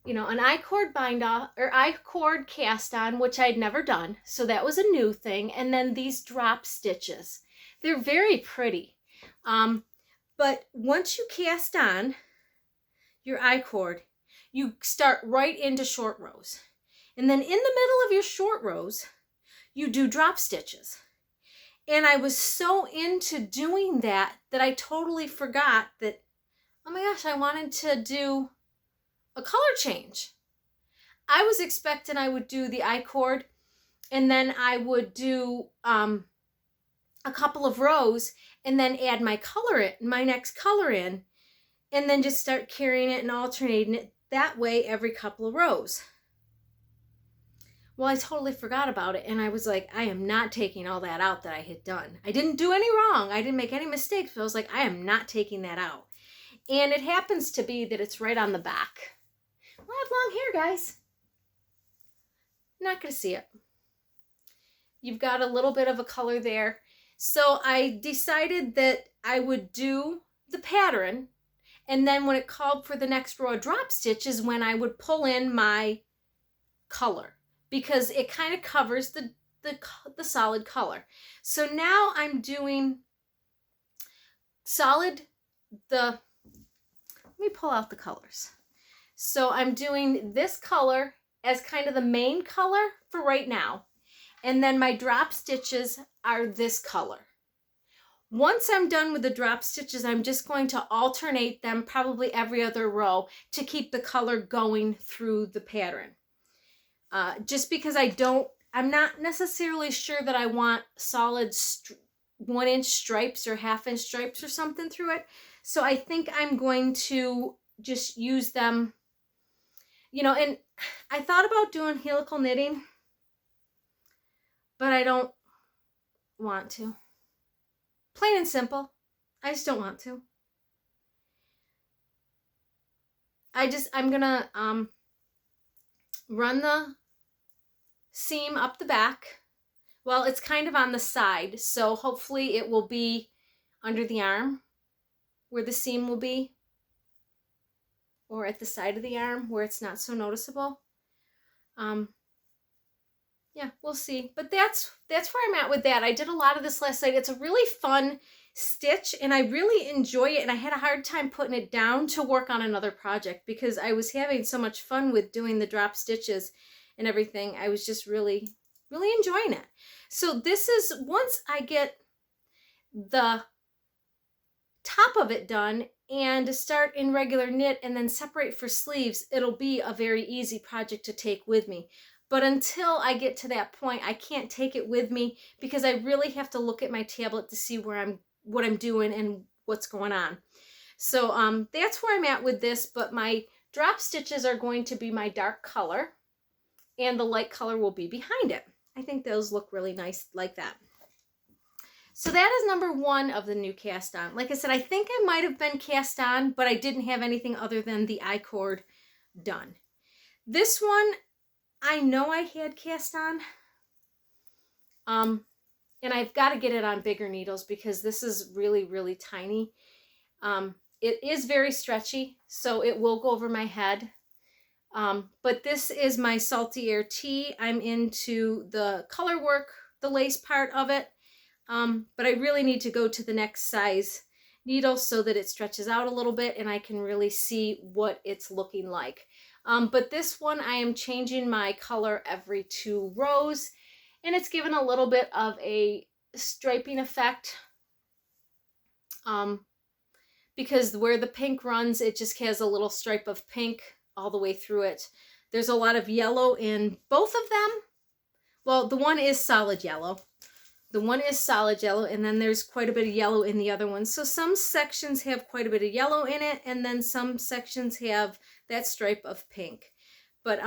I-cord bind off, or I-cord cast on, which I'd never done. So that was a new thing. And then these drop stitches. They're very pretty. But once you cast on your I-cord, you start right into short rows. And then in the middle of your short rows, you do drop stitches. And I was so into doing that I totally forgot that, oh my gosh, I wanted to do a color change. I was expecting I would do the I-cord and then I would do a couple of rows and then add my next color in, and then just start carrying it and alternating it that way every couple of rows. Well, I totally forgot about it, and I was like, I am not taking all that out that I had done. I didn't do any wrong. I didn't make any mistakes, but I was like, I am not taking that out. And it happens to be that it's right on the back. Well, I have long hair, guys. Not going to see it. You've got a little bit of a color there. So I decided that I would do the pattern, and then when it called for the next row of drop stitches, when I would pull in my color, because it kind of covers the solid color. So now I'm doing solid, let me pull out the colors. So I'm doing this color as kind of the main color for right now. And then my drop stitches are this color. Once I'm done with the drop stitches, I'm just going to alternate them probably every other row to keep the color going through the pattern. Just because I'm not necessarily sure that I want solid 1-inch stripes or 1/2-inch stripes or something through it. So I think I'm going to just use them, and I thought about doing helical knitting, but I don't want to. Plain and simple. I just don't want to. I'm gonna run the seam up the back. Well, it's kind of on the side, so hopefully it will be under the arm where the seam will be, or at the side of the arm where it's not so noticeable. Yeah, we'll see. But that's where I'm at with that. I did a lot of this last night. It's a really fun stitch, and I really enjoy it, and I had a hard time putting it down to work on another project because I was having so much fun with doing the drop stitches and everything. I was just really, really enjoying it. So this is, once I get the top of it done and start in regular knit and then separate for sleeves, it'll be a very easy project to take with me. But until I get to that point, I can't take it with me because I really have to look at my tablet to see what I'm doing and what's going on. So that's where I'm at with this, but my drop stitches are going to be my dark color and the light color will be behind it. I think those look really nice like that. So that is number 1 of the new cast on. Like I said, I think I might have been cast on, but I didn't have anything other than the I-cord done. This one, I know I had cast on, and I've got to get it on bigger needles because this is really, really tiny. It is very stretchy, so it will go over my head. But this is my Salty Air Tee. I'm into the color work, the lace part of it, but I really need to go to the next size needle so that it stretches out a little bit and I can really see what it's looking like. But this one, I am changing my color every 2 rows, and it's given a little bit of a striping effect. Because where the pink runs, it just has a little stripe of pink all the way through it. There's a lot of yellow in both of them. Well, the one is solid yellow. And then there's quite a bit of yellow in the other one. So some sections have quite a bit of yellow in it, and then some sections have that stripe of pink. But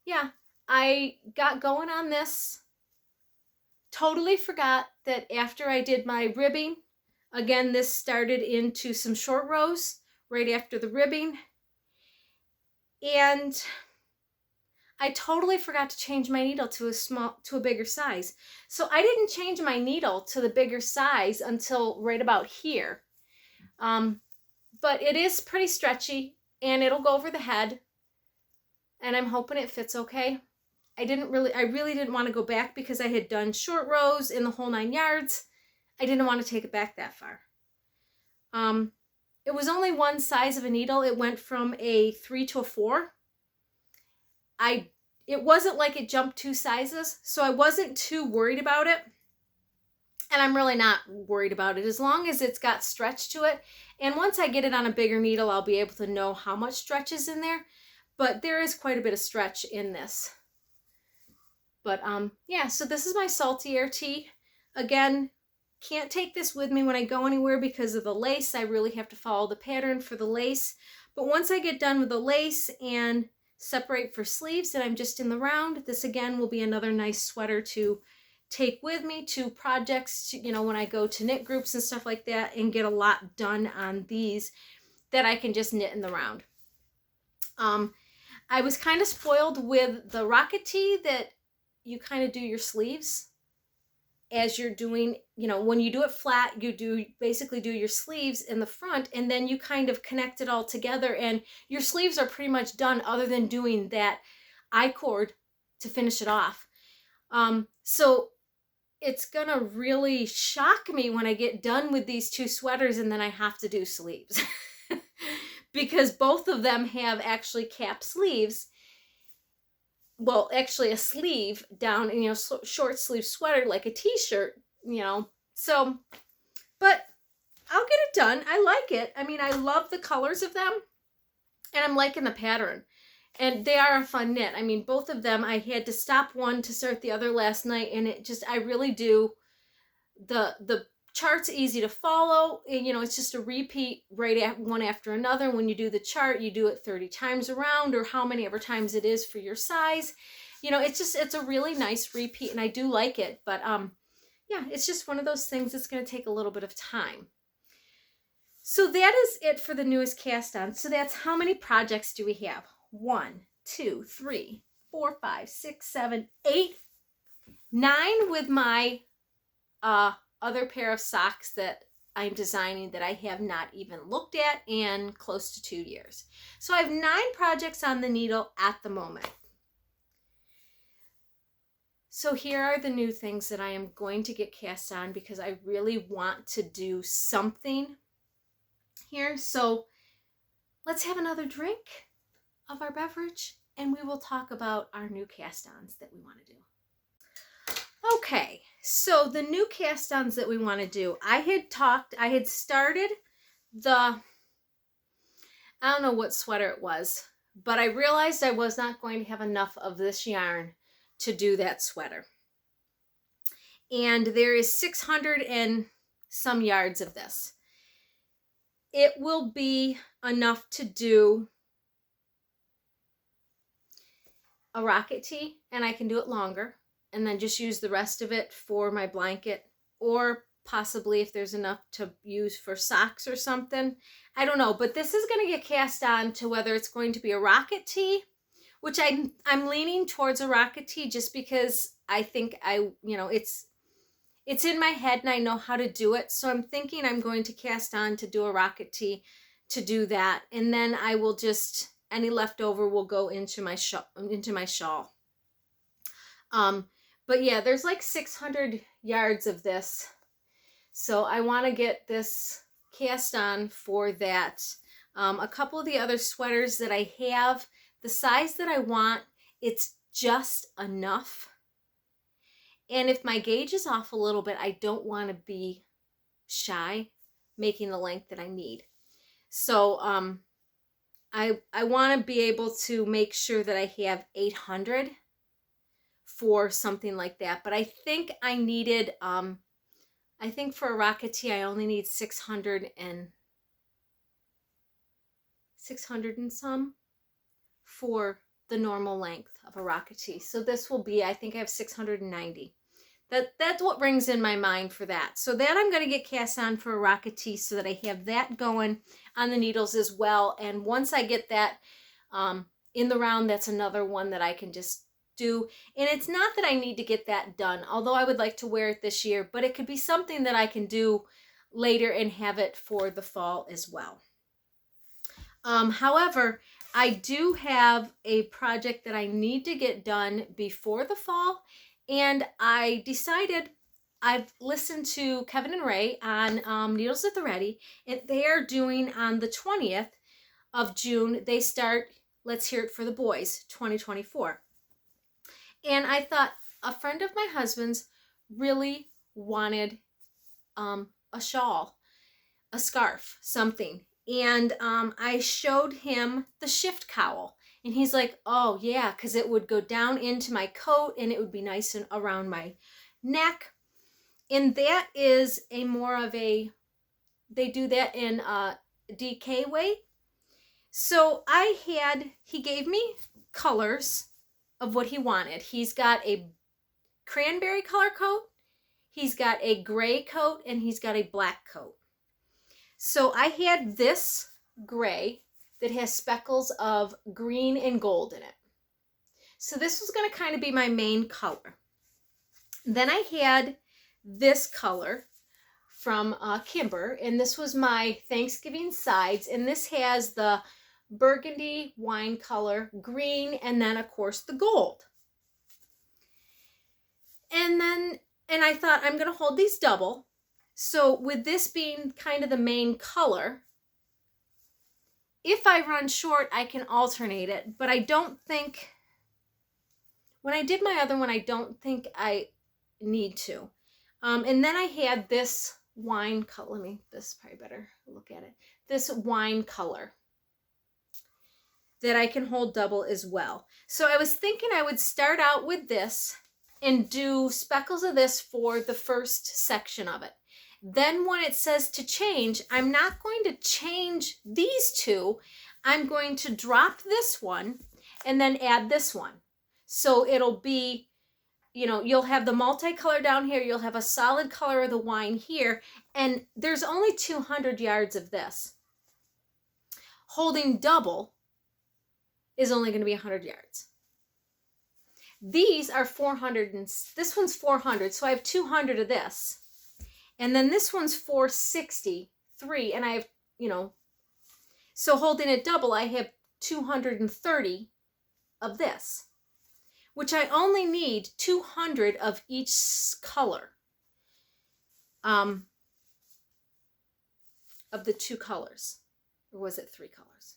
yeah, I got going on this. Totally forgot that after I did my ribbing, again, this started into some short rows right after the ribbing. And I totally forgot to change my needle to a bigger size. So I didn't change my needle to the bigger size until right about here. But it is pretty stretchy and it'll go over the head. And I'm hoping it fits okay. I really didn't want to go back because I had done short rows in the whole 9 yards. I didn't want to take it back that far. It was only one size of a needle. It went from a 3 to a 4. It wasn't like it jumped 2 sizes, so I wasn't too worried about it. And I'm really not worried about it as long as it's got stretch to it. And once I get it on a bigger needle, I'll be able to know how much stretch is in there. But there is quite a bit of stretch in this. But yeah, so this is my Salty Air tee. Again, can't take this with me when I go anywhere because of the lace. I really have to follow the pattern for the lace. But once I get done with the lace and separate for sleeves and I'm just in the round, this again will be another nice sweater to take with me to projects, you know, when I go to knit groups and stuff like that, and get a lot done on these that I can just knit in the round. I was kind of spoiled with the rocket tee that you kind of do your sleeves as you're doing, you know, when you do it flat, you basically do your sleeves in the front, and then you kind of connect it all together, and your sleeves are pretty much done other than doing that I-cord to finish it off. So it's gonna really shock me when I get done with these 2 sweaters and then I have to do sleeves. Because both of them have actually cap sleeves. Well, actually a sleeve down, you know, short sleeve sweater like a t-shirt, you know. So, but I'll get it done. I like it. I mean, I love the colors of them and I'm liking the pattern. And they are a fun knit. I mean, both of them, I had to stop one to start the other last night, and it just, I really do. The chart's easy to follow, and you know, it's just a repeat one after another. When you do the chart, you do it 30 times around, or how many ever times it is for your size. You know, it's a really nice repeat, and I do like it. But yeah, it's just one of those things that's going to take a little bit of time. So that is it for the newest cast on. So that's how many projects do we have? 1, 2, 3, 4, 5, 6, 7, 8, 9 with my other pair of socks that I'm designing that I have not even looked at in close to 2 years. So I have 9 projects on the needle at the moment. So here are the new things that I am going to get cast on because I really want to do something here. So let's have another drink of our beverage and we will talk about our new cast-ons that we want to do. Okay, so the new cast-ons that we want to do, I had started I don't know what sweater it was, but I realized I was not going to have enough of this yarn to do that sweater. And there is 600 and some yards of this. It will be enough to do a rocket tee, and I can do it longer and then just use the rest of it for my blanket, or possibly if there's enough to use for socks or something. I don't know, but this is going to get cast on to whether it's going to be a rocket tee, which I'm leaning towards a rocket tee just because I think it's in my head and I know how to do it. So I'm thinking I'm going to cast on to do a rocket tee to do that, and then I will just, any leftover will go into my shawl. But yeah, there's like 600 yards of this. So I want to get this cast on for that. A couple of the other sweaters that I have, the size that I want, it's just enough. And if my gauge is off a little bit, I don't want to be shy making the length that I need. So I want to be able to make sure that I have 800 for something like that. But I think I needed, I think for a rocket tee, I only need 600 and some for the normal length of a rocket tee. So this will be, I think I have 690. That's what rings in my mind for that. So that I'm going to get cast on for a rocket tee so that I have that going on the needles as well. And once I get that in the round, that's another one that I can just do. And it's not that I need to get that done, although I would like to wear it this year, but it could be something that I can do later and have it for the fall as well. However, I do have a project that I need to get done before the fall. And I decided, I've listened to Kevin and Ray on Needles at the Ready, and they are doing on the 20th of June, they start Let's Hear It for the Boys 2024. And I thought a friend of my husband's really wanted a shawl, a scarf, something. And I showed him the shift cowl. And he's like, oh, yeah, because it would go down into my coat and it would be nice and around my neck. And that is a more of a, they do that in a DK way. So he gave me colors of what he wanted. He's got a cranberry color coat, he's got a gray coat, and he's got a black coat. So I had this gray that has speckles of green and gold in it. So this was going to kind of be my main color. Then I had this color from Kimber, and this was my Thanksgiving sides, and this has the burgundy wine color, green, and then of course the gold. And I thought I'm going to hold these double. So with this being kind of the main color, if I run short, I can alternate it, but I don't think, when I did my other one, I don't think I need to. And then I had this wine color, this is probably better, look at it, this wine color that I can hold double as well. So I was thinking I would start out with this and do speckles of this for the first section of it. Then when it says to change, I'm not going to change these two. I'm going to drop this one and then add this one. So it'll be, you know, you'll have the multicolor down here. You'll have a solid color of the wine here. And there's only 200 yards of this. Holding double is only going to be 100 yards. These are 400 and this one's 400. So I have 200 of this. And then this one's 463, and I have, you know, so holding it double, I have 230 of this, which I only need 200 of each color, of the two colors. Or was it three colors?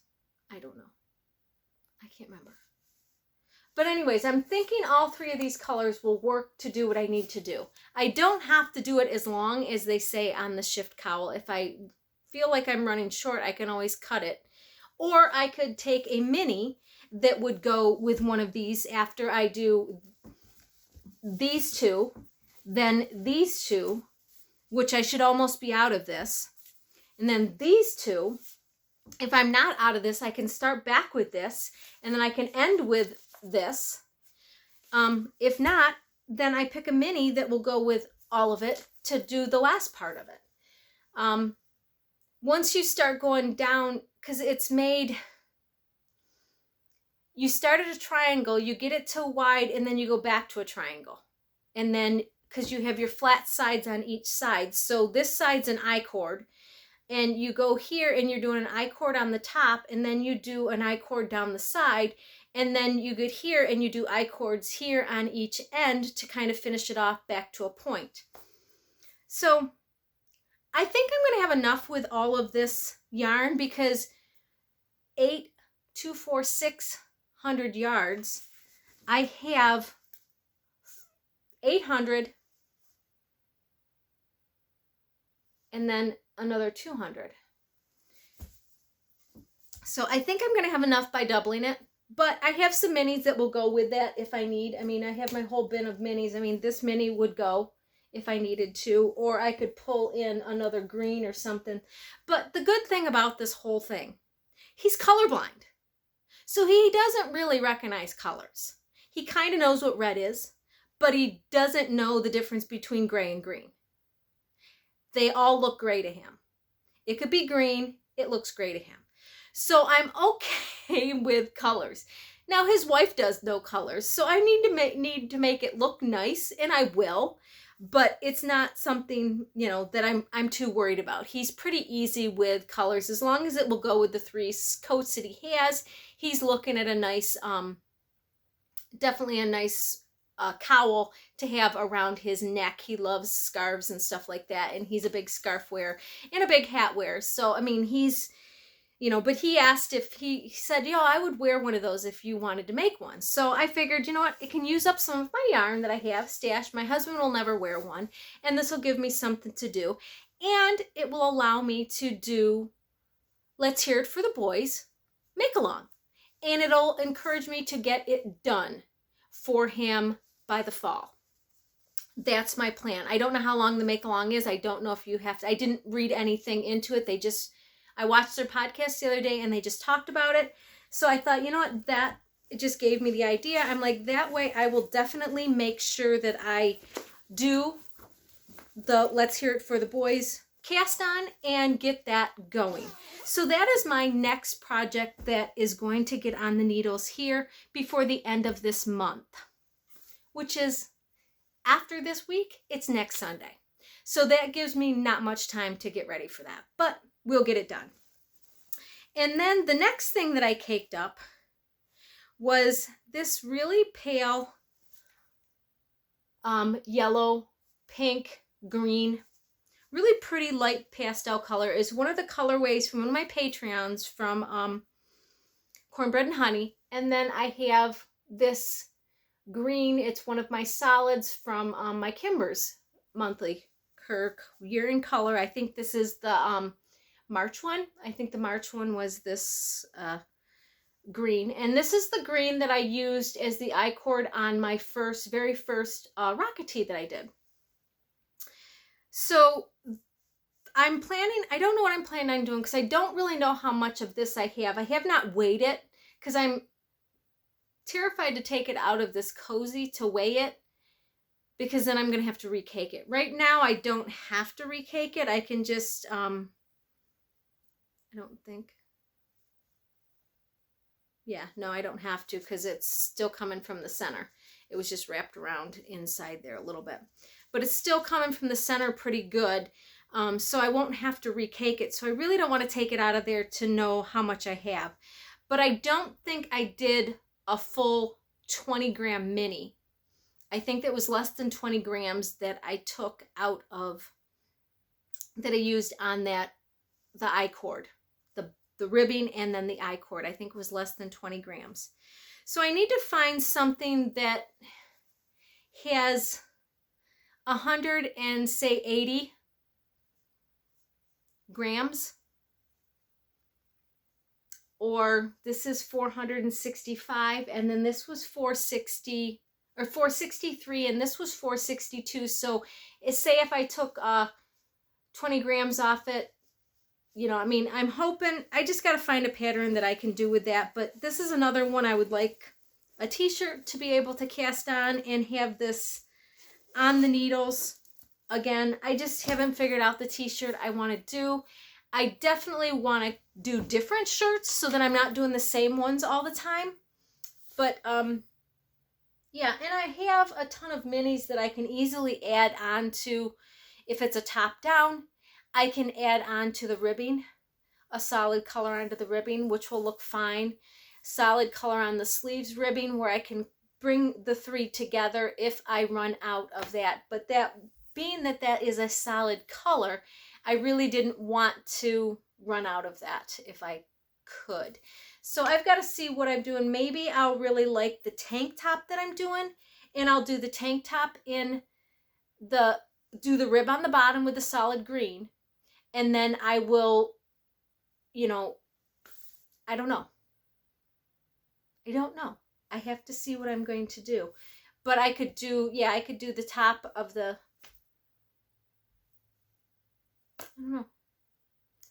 I don't know. I can't remember. But anyways, I'm thinking all three of these colors will work to do what I need to do. I don't have to do it as long as they say on the shift cowl. If I feel like I'm running short, I can always cut it. Or I could take a mini that would go with one of these after I do these two, then these two, which I should almost be out of this. And then these two, if I'm not out of this, I can start back with this, and then I can end with this. If not, then I pick a mini that will go with all of it to do the last part of it. Once you start going down, because it's made, you start at a triangle, you get it to wide, and then you go back to a triangle. And then, because you have your flat sides on each side, so this side's an I-cord, and you go here and you're doing an I-cord on the top, and then you do an I-cord down the side, and then you get here and you do I-cords here on each end to kind of finish it off back to a point. So I think I'm going to have enough with all of this yarn because 600 yards, I have 800 and then another 200. So I think I'm going to have enough by doubling it, but I have some minis that will go with that if I need. I mean, I have my whole bin of minis. I mean, this mini would go if I needed to, or I could pull in another green or something. But the good thing about this whole thing, he's colorblind. So he doesn't really recognize colors. He kind of knows what red is, but he doesn't know the difference between gray and green. They all look gray to him. It could be green, it looks gray to him. So I'm okay with colors. Now his wife does know colors, so I need to make it look nice, and I will. But it's not something, you know, that I'm too worried about. He's pretty easy with colors as long as it will go with the 3 coats that he has. He's looking at a nice, definitely a nice cowl to have around his neck. He loves scarves and stuff like that, and he's a big scarf wearer and a big hat wearer. So I mean, he's, you know, but he asked if he said, yo, I would wear one of those if you wanted to make one. So I figured, you know what, it can use up some of my yarn that I have stashed. My husband will never wear one, and this will give me something to do, and it will allow me to do Let's Hear It for the Boys make along, and it'll encourage me to get it done for him by the fall. That's my plan. I don't know how long the make along is. I don't know if you have to. I didn't read anything into it. I watched their podcast the other day and they just talked about it. So I thought, you know what, it just gave me the idea. I'm like, that way I will definitely make sure that I do the Let's Hear It for the Boys cast on and get that going. So that is my next project that is going to get on the needles here before the end of this month, which is after this week. It's next Sunday. So that gives me not much time to get ready for that, but we'll get it done. And then the next thing that I caked up was this really pale yellow, pink, green, really pretty light pastel color. Is one of the colorways from one of my Patreons from Cornbread Honey. And then I have this green. It's one of my solids from my Kimber's monthly Kirk Year in Color. I think this is the March one. I think the March one was this green, and this is the green that I used as the I-cord on my very first rocket tee that I did. So I don't know what I'm planning on doing because I don't really know how much of this I have. I have not weighed it because I'm terrified to take it out of this cozy to weigh it, because then I'm going to have to recake it. Right now, I don't have to recake it. I can just, I don't think. Yeah, no, I don't have to because it's still coming from the center. It was just wrapped around inside there a little bit. But it's still coming from the center pretty good. So I won't have to recake it. So I really don't want to take it out of there to know how much I have. But I don't think I did a full 20 gram mini. I think that was less than 20 grams that I took out of, that I used on the I-cord, the ribbing and then the I-cord. I think it was less than 20 grams. So I need to find something that has 80 grams, or this is 465, and then this was 460 or 463, and this was 462. So say if I took 20 grams off it, you know, I mean, I'm hoping, I just got to find a pattern that I can do with that. But this is another one I would like a t-shirt to be able to cast on and have this on the needles. Again, I just haven't figured out the t-shirt I want to do. I definitely want to do different shirts so that I'm not doing the same ones all the time. But, yeah, and I have a ton of minis that I can easily add on to. If it's a top down, I can add on to the ribbing, a solid color onto the ribbing, which will look fine. Solid color on the sleeves ribbing, where I can bring the 3 together if I run out of that. But that being that is a solid color, I really didn't want to run out of that if I could. So I've got to see what I'm doing. Maybe I'll really like the tank top that I'm doing, and I'll do the tank top in do the rib on the bottom with the solid green, and then I will, I don't know. I have to see what I'm going to do. But I could do the top of the, I don't know.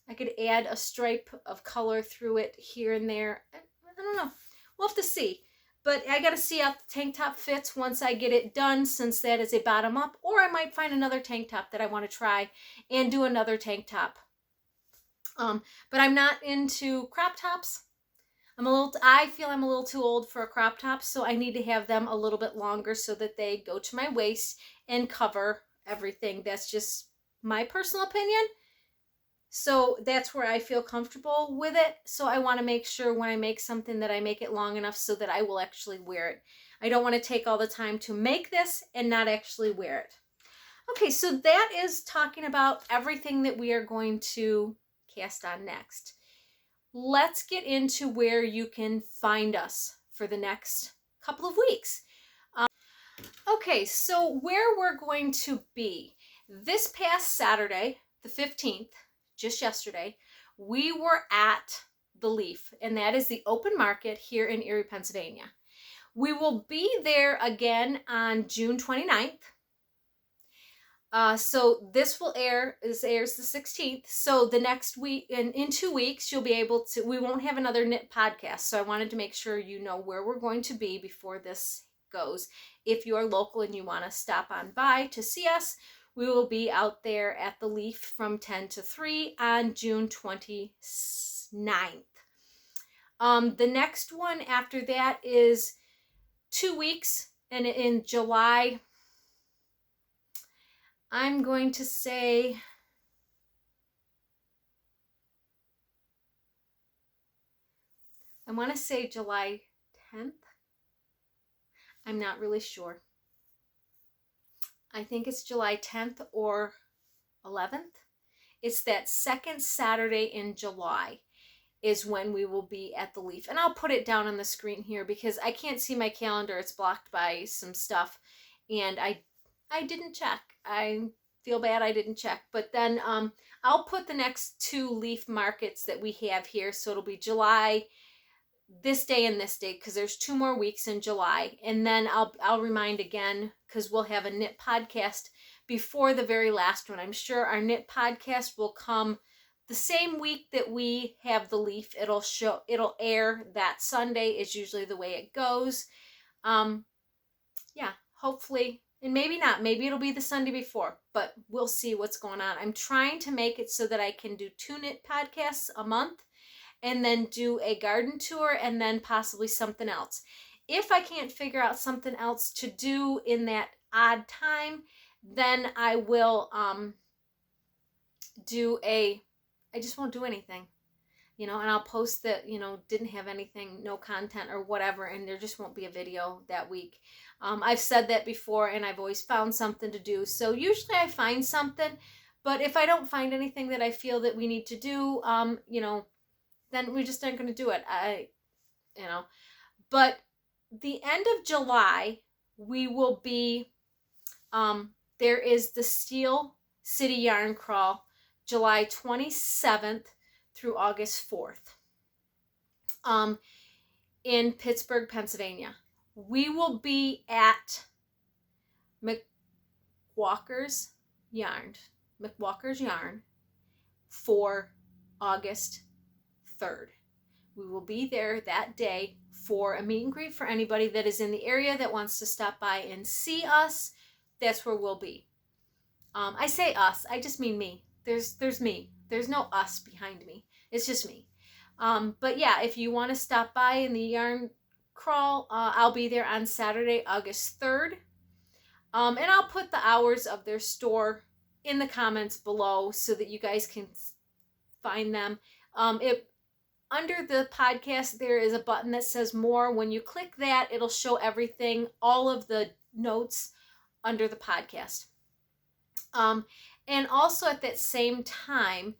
I could add a stripe of color through it here and there. I don't know. We'll have to see. But I got to see how the tank top fits once I get it done, since that is a bottom up. Or I might find another tank top that I want to try and do another tank top. But I'm not into crop tops. I feel I'm a little too old for a crop top, so I need to have them a little bit longer so that they go to my waist and cover everything. That's just my personal opinion. So that's where I feel comfortable with it. So I want to make sure when I make something that I make it long enough so that I will actually wear it. I don't want to take all the time to make this and not actually wear it. Okay, so that is talking about everything that we are going to cast on next. Let's get into where you can find us for the next couple of weeks. Okay, so where we're going to be. This past Saturday, the 15th, just yesterday, we were at the Leaf, and that is the open market here in Erie, Pennsylvania. We will be there again on June 29th. So this airs the 16th. So the next week, in 2 weeks, you'll be able to, we won't have another knit podcast. So I wanted to make sure you know where we're going to be before this goes. If you are local and you want to stop on by to see us, we will be out there at the Leaf from 10 to 3 on June 29th. The next one after that is 2 weeks, and in July, I'm going to say I want to say July 10th. I'm not really sure. I think it's July 10th or 11th. It's that second Saturday in July is when we will be at the Leaf. And I'll put it down on the screen here because I can't see my calendar. It's blocked by some stuff. And I didn't check. I feel bad I didn't check. But then I'll put the next 2 Leaf markets that we have here. So it'll be July, this day and this day, because there's 2 more weeks in July. And then I'll remind again, because we'll have a knit podcast before the very last one. I'm sure our knit podcast will come the same week that we have the Leaf. It'll air that Sunday is usually the way it goes. Yeah, hopefully, and maybe not. Maybe it'll be the Sunday before, but we'll see what's going on. I'm trying to make it so that I can do 2 knit podcasts a month and then do a garden tour and then possibly something else. If I can't figure out something else to do in that odd time, then I will I just won't do anything, and I'll post that, didn't have anything, no content or whatever, and there just won't be a video that week. I've said that before, and I've always found something to do. So usually I find something, but if I don't find anything that I feel that we need to do, then we just aren't going to do it. But the end of July, we will be, there is the Steel City Yarn Crawl, July 27th through August 4th, in Pittsburgh, Pennsylvania. We will be at McWalker's Yarn for August 3rd. We will be there that day for a meet and greet for anybody that is in the area that wants to stop by and see us. That's where we'll be. I say us, I just mean me. There's me. There's no us behind me. It's just me. But yeah, if you want to stop by in the yarn crawl, I'll be there on Saturday, August 3rd. And I'll put the hours of their store in the comments below so that you guys can find them. Under the podcast, there is a button that says more. When you click that, it'll show everything, all of the notes under the podcast. And also at that same time,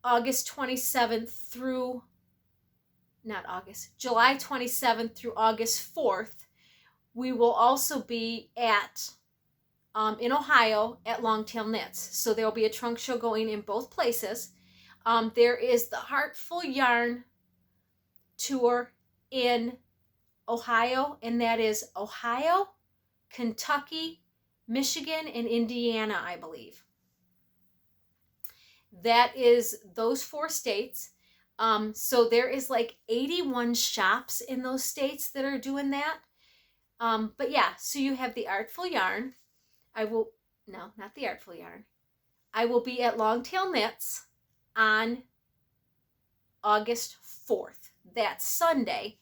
July 27th through August 4th, we will also be at in Ohio at Longtail Knits. So there will be a trunk show going in both places. There is the Heartful Yarn tour in Ohio, and that is Ohio, Kentucky, Michigan, and Indiana, I believe. That is those 4 states. So there is like 81 shops in those states that are doing that. But yeah, so you have the Artful Yarn. Not the Artful Yarn. I will be at Longtail Knits on August 4th. That's Sunday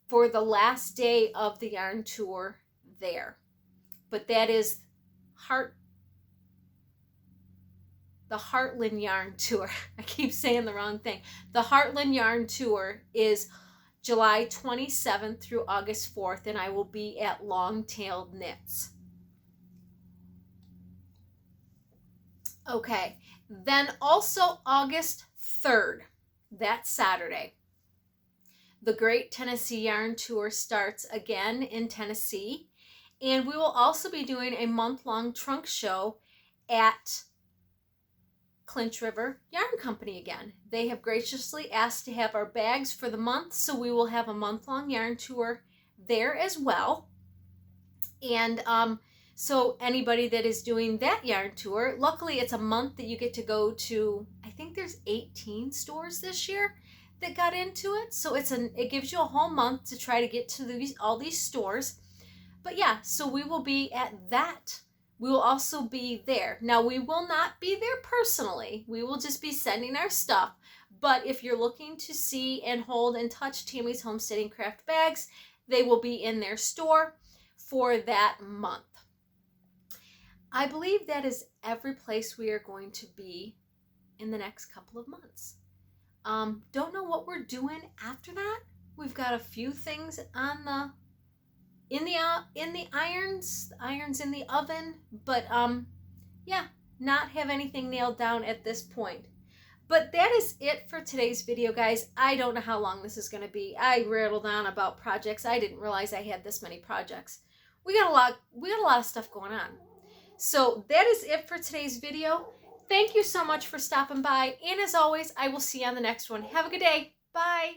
for the last day of the yarn tour there. But that is the Heartland Yarn Tour. I keep saying the wrong thing. The Heartland Yarn Tour is July 27th through August 4th, and I will be at Longtail Knits. Okay, then also August 3rd, that's Saturday. The Great Tennessee Yarn Tour starts again in Tennessee, and we will also be doing a month-long trunk show at Clinch River Yarn Company again. They have graciously asked to have our bags for the month, so we will have a month-long yarn tour there as well. And so anybody that is doing that yarn tour, luckily it's a month that you get to go to, I think there's 18 stores this year that got into it. So it gives you a whole month to try to get to all these stores. But yeah, so we will be at that. We will also be there. Now, we will not be there personally. We will just be sending our stuff. But if you're looking to see and hold and touch Tammy's Homesteading Craft bags, they will be in their store for that month. I believe that is every place we are going to be in the next couple of months. Don't know what we're doing after that. We've got a few things on in the irons in the oven, but yeah, not have anything nailed down at this point. But that is it for today's video, guys. I don't know how long this is going to be. I rattled on about projects. I didn't realize I had this many projects. We got a lot of stuff going on. So that is it for today's video. Thank you so much for stopping by, and as always, I will see you on the next one. Have a good day. Bye.